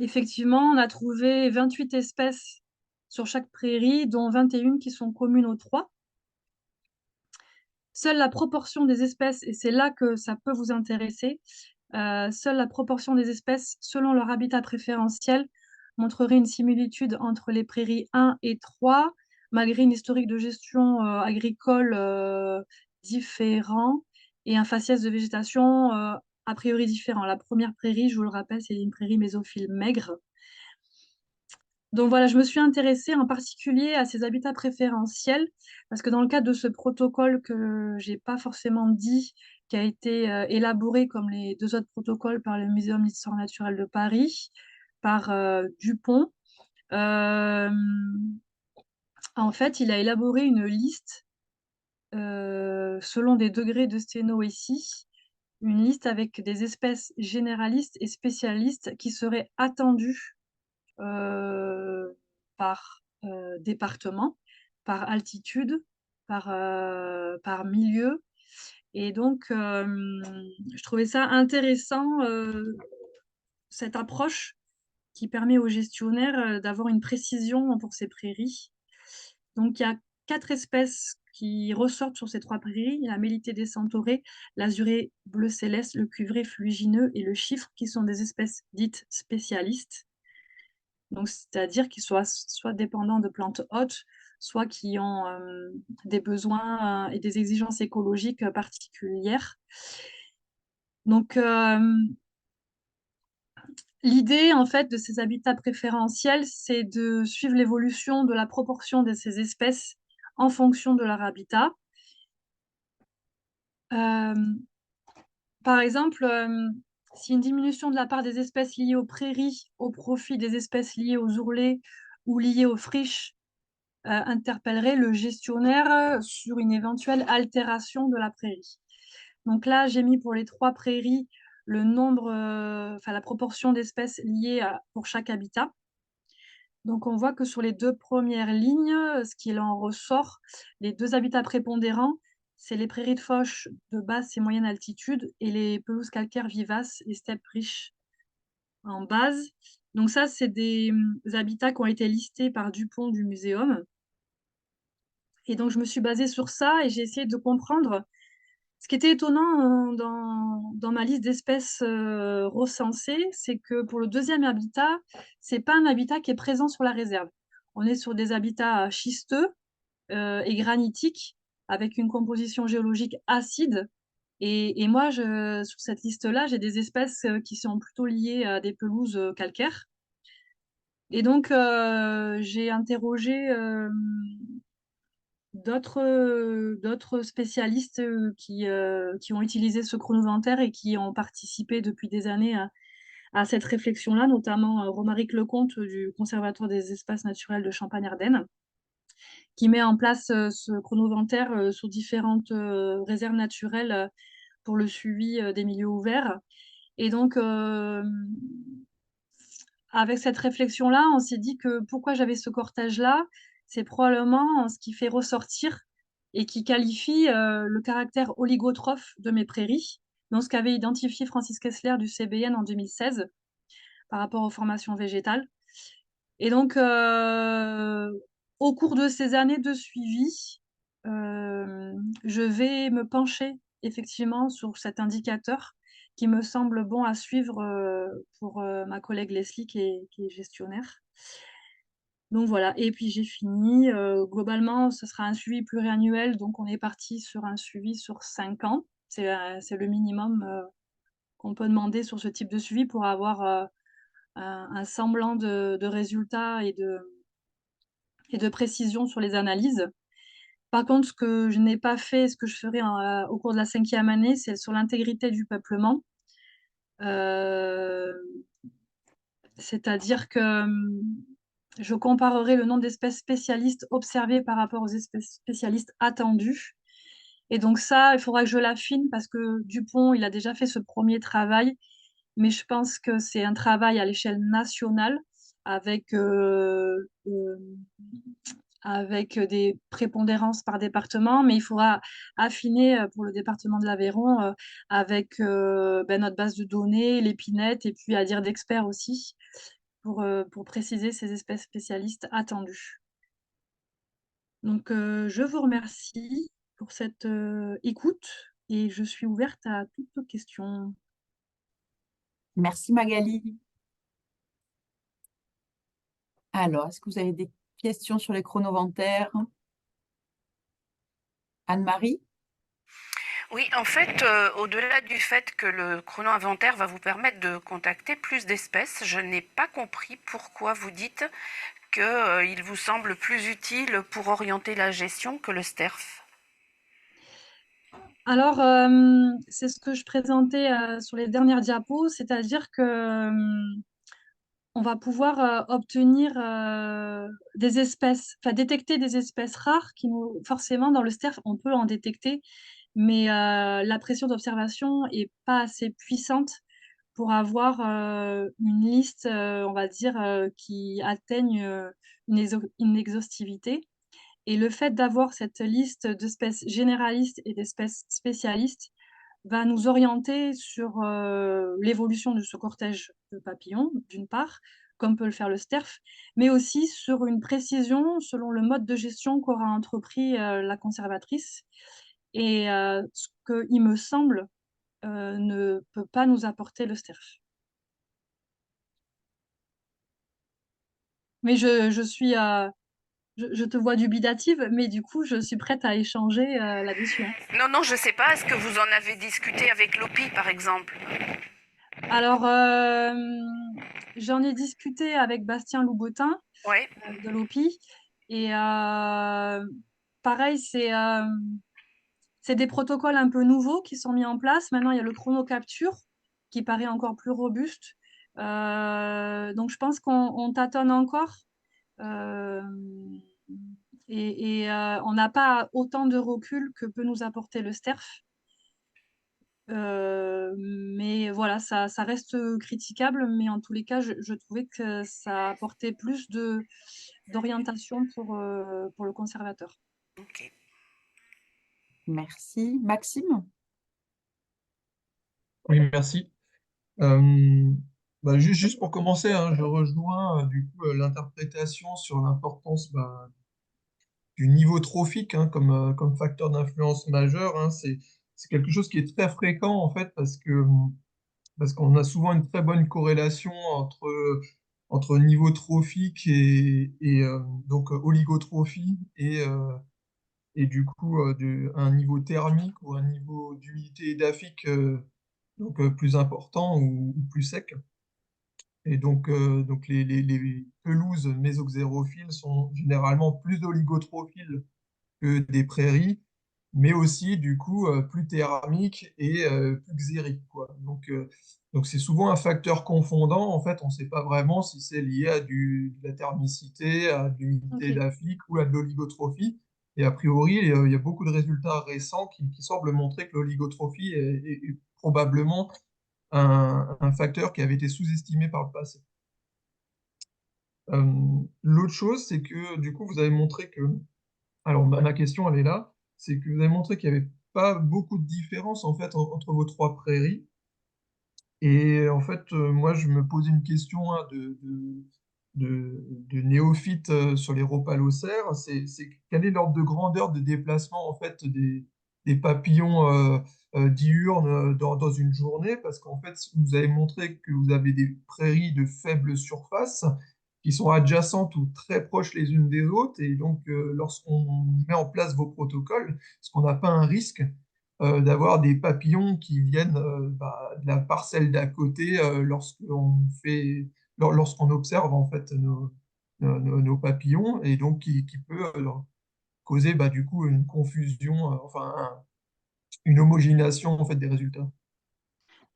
Effectivement, on a trouvé 28 espèces sur chaque prairie, dont 21 qui sont communes aux 3. Seule la proportion des espèces, et c'est là que ça peut vous intéresser, seule la proportion des espèces selon leur habitat préférentiel montrerait une similitude entre les prairies 1 et 3, malgré une historique de gestion agricole différent et un faciès de végétation a priori différent. La première prairie, je vous le rappelle, c'est une prairie mésophile maigre. Donc voilà, je me suis intéressée en particulier à ces habitats préférentiels parce que dans le cadre de ce protocole que j'ai pas forcément dit, qui a été élaboré comme les 2 autres protocoles par le Muséum d'histoire naturelle de Paris, par Dupont, en fait, il a élaboré une liste selon des degrés de sténoétie, une liste avec des espèces généralistes et spécialistes qui seraient attendues par département, par altitude, par milieu. Et donc, je trouvais ça intéressant, cette approche qui permet aux gestionnaires d'avoir une précision pour ces prairies. Donc, il y a 4 espèces qui ressortent sur ces 3 prairies. Il y a la mélitée des centaurées, l'azuré bleu céleste, le cuivré fuligineux et le chiffre, qui sont des espèces dites spécialistes. Donc, c'est-à-dire qu'ils soient soit dépendants de plantes hôtes, soit qui ont des besoins et des exigences écologiques particulières. Donc, l'idée, en fait, de ces habitats préférentiels, c'est de suivre l'évolution de la proportion de ces espèces en fonction de leur habitat. Par exemple, si une diminution de la part des espèces liées aux prairies au profit des espèces liées aux ourlets ou liées aux friches interpellerait le gestionnaire sur une éventuelle altération de la prairie. Donc là, j'ai mis pour les 3 prairies le nombre, la proportion d'espèces liées pour chaque habitat. Donc on voit que sur les 2 premières lignes, ce qui en ressort, les 2 habitats prépondérants, c'est les prairies de fauche de basse et moyenne altitude et les pelouses calcaires vivaces et steppes riches en base. Donc ça, c'est des habitats qui ont été listés par Dupont du muséum. Et donc, je me suis basée sur ça et j'ai essayé de comprendre. Ce qui était étonnant dans ma liste d'espèces recensées, c'est que pour le 2e habitat, c'est pas un habitat qui est présent sur la réserve. On est sur des habitats schisteux et granitiques avec une composition géologique acide. Et moi, sur cette liste-là, j'ai des espèces qui sont plutôt liées à des pelouses calcaires. Et donc, j'ai interrogé d'autres spécialistes qui ont utilisé ce chronoventaire et qui ont participé depuis des années à cette réflexion-là, notamment Romaric Lecomte du Conservatoire des espaces naturels de Champagne-Ardenne, qui met en place ce chronoventaire sur différentes réserves naturelles pour le suivi des milieux ouverts. Et donc, avec cette réflexion-là, on s'est dit que pourquoi j'avais ce cortège-là, c'est probablement ce qui fait ressortir et qui qualifie le caractère oligotrophe de mes prairies, dans ce qu'avait identifié Francis Kessler du CBN en 2016 par rapport aux formations végétales. Et donc, au cours de ces années de suivi, je vais me pencher effectivement sur cet indicateur qui me semble bon à suivre pour ma collègue Leslie qui est gestionnaire. Donc voilà, et puis j'ai fini. Globalement, ce sera un suivi pluriannuel, donc on est parti sur un suivi sur 5 ans. C'est le minimum qu'on peut demander sur ce type de suivi pour avoir un semblant de résultats et de précision sur les analyses. Par contre, ce que je n'ai pas fait, ce que je ferai au cours de la 5e année, c'est sur l'intégrité du peuplement. C'est-à-dire que je comparerai le nombre d'espèces spécialistes observées par rapport aux espèces spécialistes attendues. Et donc ça, il faudra que je l'affine parce que Dupont, il a déjà fait ce premier travail, mais je pense que c'est un travail à l'échelle nationale avec, avec des prépondérances par département, mais il faudra affiner pour le département de l'Aveyron avec notre base de données, l'épinette, et puis à dire d'experts aussi, pour préciser ces espèces spécialistes attendues. Donc, je vous remercie pour cette écoute et je suis ouverte à toutes vos questions. Merci Magali. Alors, est-ce que vous avez des questions sur les chronoventaires? Anne-Marie? Oui, en fait, au-delà du fait que le chrono-inventaire va vous permettre de contacter plus d'espèces, je n'ai pas compris pourquoi vous dites qu'il vous semble plus utile pour orienter la gestion que le STERF. Alors, c'est ce que je présentais sur les dernières diapos, c'est-à-dire que on va pouvoir obtenir des espèces, enfin détecter des espèces rares qui nous, forcément dans le STERF, on peut en détecter, mais la pression d'observation est pas assez puissante pour avoir une liste, on va dire, qui atteigne une exhaustivité. Et le fait d'avoir cette liste d'espèces généralistes et d'espèces spécialistes va nous orienter sur l'évolution de ce cortège de papillons, d'une part, comme peut le faire le STERF, mais aussi sur une précision selon le mode de gestion qu'aura entrepris la conservatrice. Et ce qu'il me semble ne peut pas nous apporter le STERF. Mais je suis, je te vois dubitative, mais du coup, je suis prête à échanger là-dessus. Hein. Non, je ne sais pas. Est-ce que vous en avez discuté avec l'OPI, par exemple? Alors, j'en ai discuté avec Bastien Loubotin Ouais. de l'OPI. Et pareil, c'est des protocoles un peu nouveaux qui sont mis en place. Maintenant, il y a le chrono-capture qui paraît encore plus robuste. Donc, je pense qu'on tâtonne encore. Et on n'a pas autant de recul que peut nous apporter le STERF. Mais voilà, ça reste critiquable, mais en tous les cas, je trouvais que ça apportait plus d'orientation pour le conservateur. Ok. Merci. Maxime? Oui, merci. Juste pour commencer, hein, je rejoins du coup l'interprétation sur l'importance du niveau trophique comme facteur d'influence majeur. Hein. C'est quelque chose qui est très fréquent en fait parce qu'on a souvent une très bonne corrélation entre niveau trophique et donc oligotrophie et du coup un niveau thermique ou un niveau d'humidité édaphique plus important ou plus sec. Et donc les pelouses mésoxérophiles sont généralement plus oligotrophiles que des prairies, mais aussi du coup plus thermiques et plus xériques, quoi. Donc c'est souvent un facteur confondant. En fait, on ne sait pas vraiment si c'est lié à de la thermicité, à de l'humidité Ok. édaphique ou à de l'oligotrophie. Et a priori, il y a beaucoup de résultats récents qui semblent montrer que l'oligotrophie est probablement un facteur qui avait été sous-estimé par le passé. L'autre chose, c'est que du coup, vous avez montré que, alors ma question, elle est là, c'est que vous avez montré qu'il n'y avait pas beaucoup de différence en fait entre vos trois prairies. Et en fait, moi, je me posais une question hein, de néophyte sur les rhopalocères. C'est quel est l'ordre de grandeur de déplacement en fait des des papillons diurnes dans une journée, parce qu'en fait, vous avez montré que vous avez des prairies de faible surface qui sont adjacentes ou très proches les unes des autres. Et donc, lorsqu'on met en place vos protocoles, est-ce qu'on n'a pas un risque d'avoir des papillons qui viennent de la parcelle d'à côté lorsqu'on observe en fait nos papillons, et donc qui peut causer du coup une confusion, une homogénéisation en fait des résultats.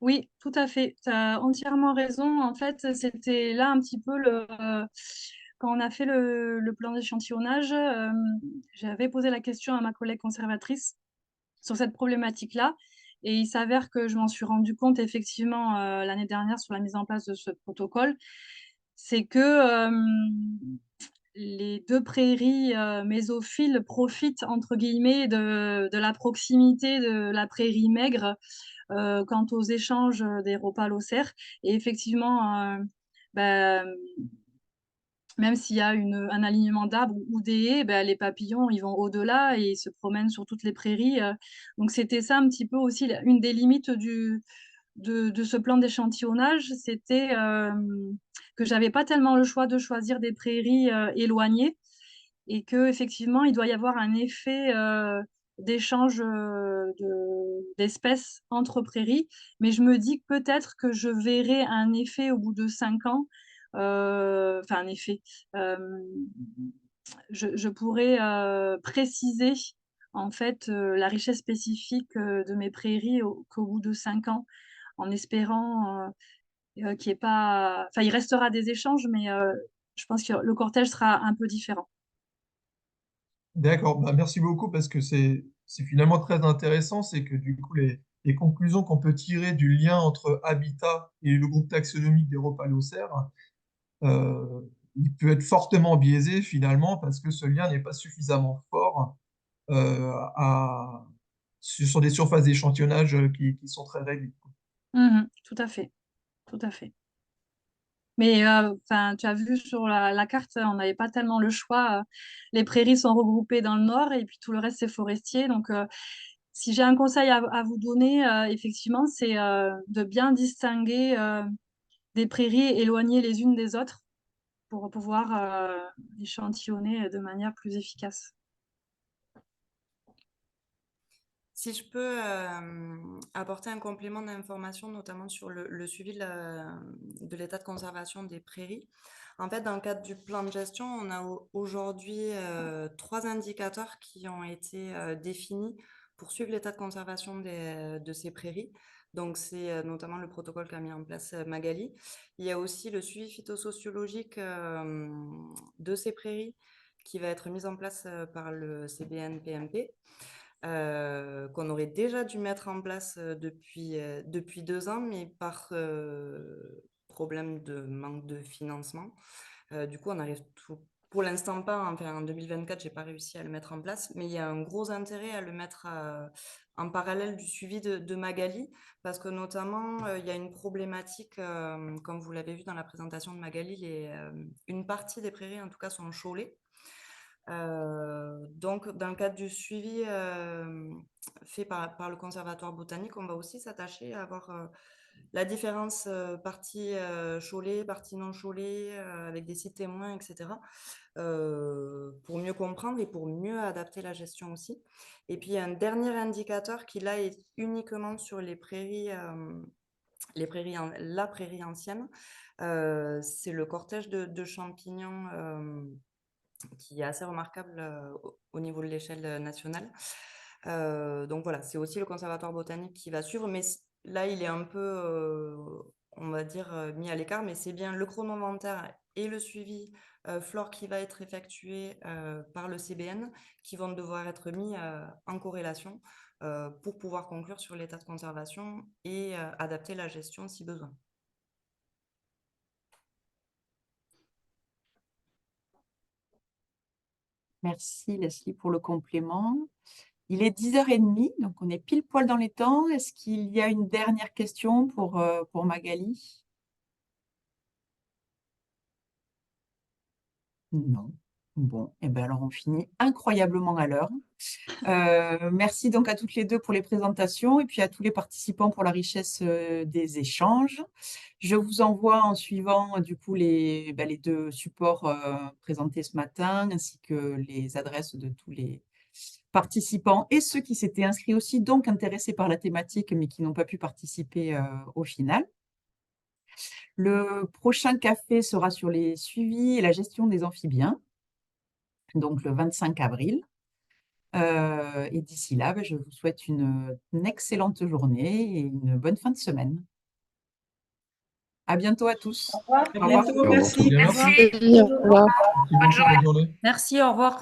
Oui, tout à fait. Tu as entièrement raison. En fait, c'était là un petit peu quand on a fait le plan d'échantillonnage, j'avais posé la question à ma collègue conservatrice sur cette problématique-là. Et il s'avère que je m'en suis rendu compte effectivement l'année dernière sur la mise en place de ce protocole. C'est que les deux prairies mésophiles profitent, entre guillemets, de la proximité de la prairie maigre quant aux échanges des repas locères. Et effectivement, ben, même s'il y a un alignement d'arbres ou des haies, ben, les papillons, ils vont au-delà et ils se promènent sur toutes les prairies. Donc, c'était ça un petit peu aussi une des limites de ce plan d'échantillonnage, c'était que j'avais pas tellement le choix de choisir des prairies éloignées et que effectivement il doit y avoir un effet d'échange d'espèces entre prairies, mais je me dis que peut-être que je verrai un effet au bout de 5 ans, enfin un effet. euh, je pourrais préciser en fait la richesse spécifique de mes prairies qu'au bout de 5 ans, en espérant qu'il n'y ait pas. Enfin, il restera des échanges, mais je pense que le cortège sera un peu différent. D'accord, merci beaucoup parce que c'est finalement très intéressant, c'est que du coup les conclusions qu'on peut tirer du lien entre habitat et le groupe taxonomique des rhopalocères, euh, il peut être fortement biaisé finalement parce que ce lien n'est pas suffisamment fort sur des surfaces d'échantillonnage qui sont très réduites. Mhm, tout à fait, tout à fait. Mais enfin, tu as vu sur la carte, on n'avait pas tellement le choix. Les prairies sont regroupées dans le nord et puis tout le reste, c'est forestier. Donc, si j'ai un conseil à vous donner, effectivement, c'est de bien distinguer des prairies éloignées les unes des autres pour pouvoir échantillonner de manière plus efficace. Si je peux apporter un complément d'information, notamment sur le suivi de l'état de conservation des prairies. En fait, dans le cadre du plan de gestion, on a aujourd'hui 3 indicateurs qui ont été définis pour suivre l'état de conservation de ces prairies. Donc, c'est notamment le protocole qu'a mis en place Magali. Il y a aussi le suivi phytosociologique de ces prairies qui va être mis en place par le CBN-PMP. Qu'on aurait déjà dû mettre en place depuis 2 ans, mais par problème de manque de financement. Du coup, on arrive pour l'instant pas, enfin en 2024, j'ai pas réussi à le mettre en place, mais il y a un gros intérêt à le mettre en parallèle du suivi de Magali, parce que notamment, il y a une problématique, comme vous l'avez vu dans la présentation de Magali, une partie des prairies, en tout cas, sont chaulées. Donc, dans le cadre du suivi fait par le Conservatoire botanique, on va aussi s'attacher à avoir la différence partie chaulée, partie non chaulée, avec des sites témoins, etc., pour mieux comprendre et pour mieux adapter la gestion aussi. Et puis, un dernier indicateur qui, là, est uniquement sur la prairie ancienne, c'est le cortège de champignons qui est assez remarquable au niveau de l'échelle nationale. Donc voilà, c'est aussi le Conservatoire botanique qui va suivre, mais là, il est un peu, on va dire, mis à l'écart, mais c'est bien le chrono-inventaire et le suivi flore qui va être effectué par le CBN qui vont devoir être mis en corrélation pour pouvoir conclure sur l'état de conservation et adapter la gestion si besoin. Merci Leslie pour le complément. Il est 10h30, donc on est pile poil dans les temps. Est-ce qu'il y a une dernière question pour Magali? Non. Bon, et bien alors on finit incroyablement à l'heure. Merci donc à toutes les deux pour les présentations et puis à tous les participants pour la richesse des échanges. Je vous envoie en suivant du coup les 2 supports présentés ce matin, ainsi que les adresses de tous les participants et ceux qui s'étaient inscrits aussi, donc intéressés par la thématique, mais qui n'ont pas pu participer au final. Le prochain café sera sur les suivis et la gestion des amphibiens, donc le 25 avril. Et d'ici là, je vous souhaite une excellente journée et une bonne fin de semaine. À bientôt à tous. Au revoir. À bientôt, merci. Bien, Merci. Au revoir. merci beaucoup, bonne journée. Merci, au revoir.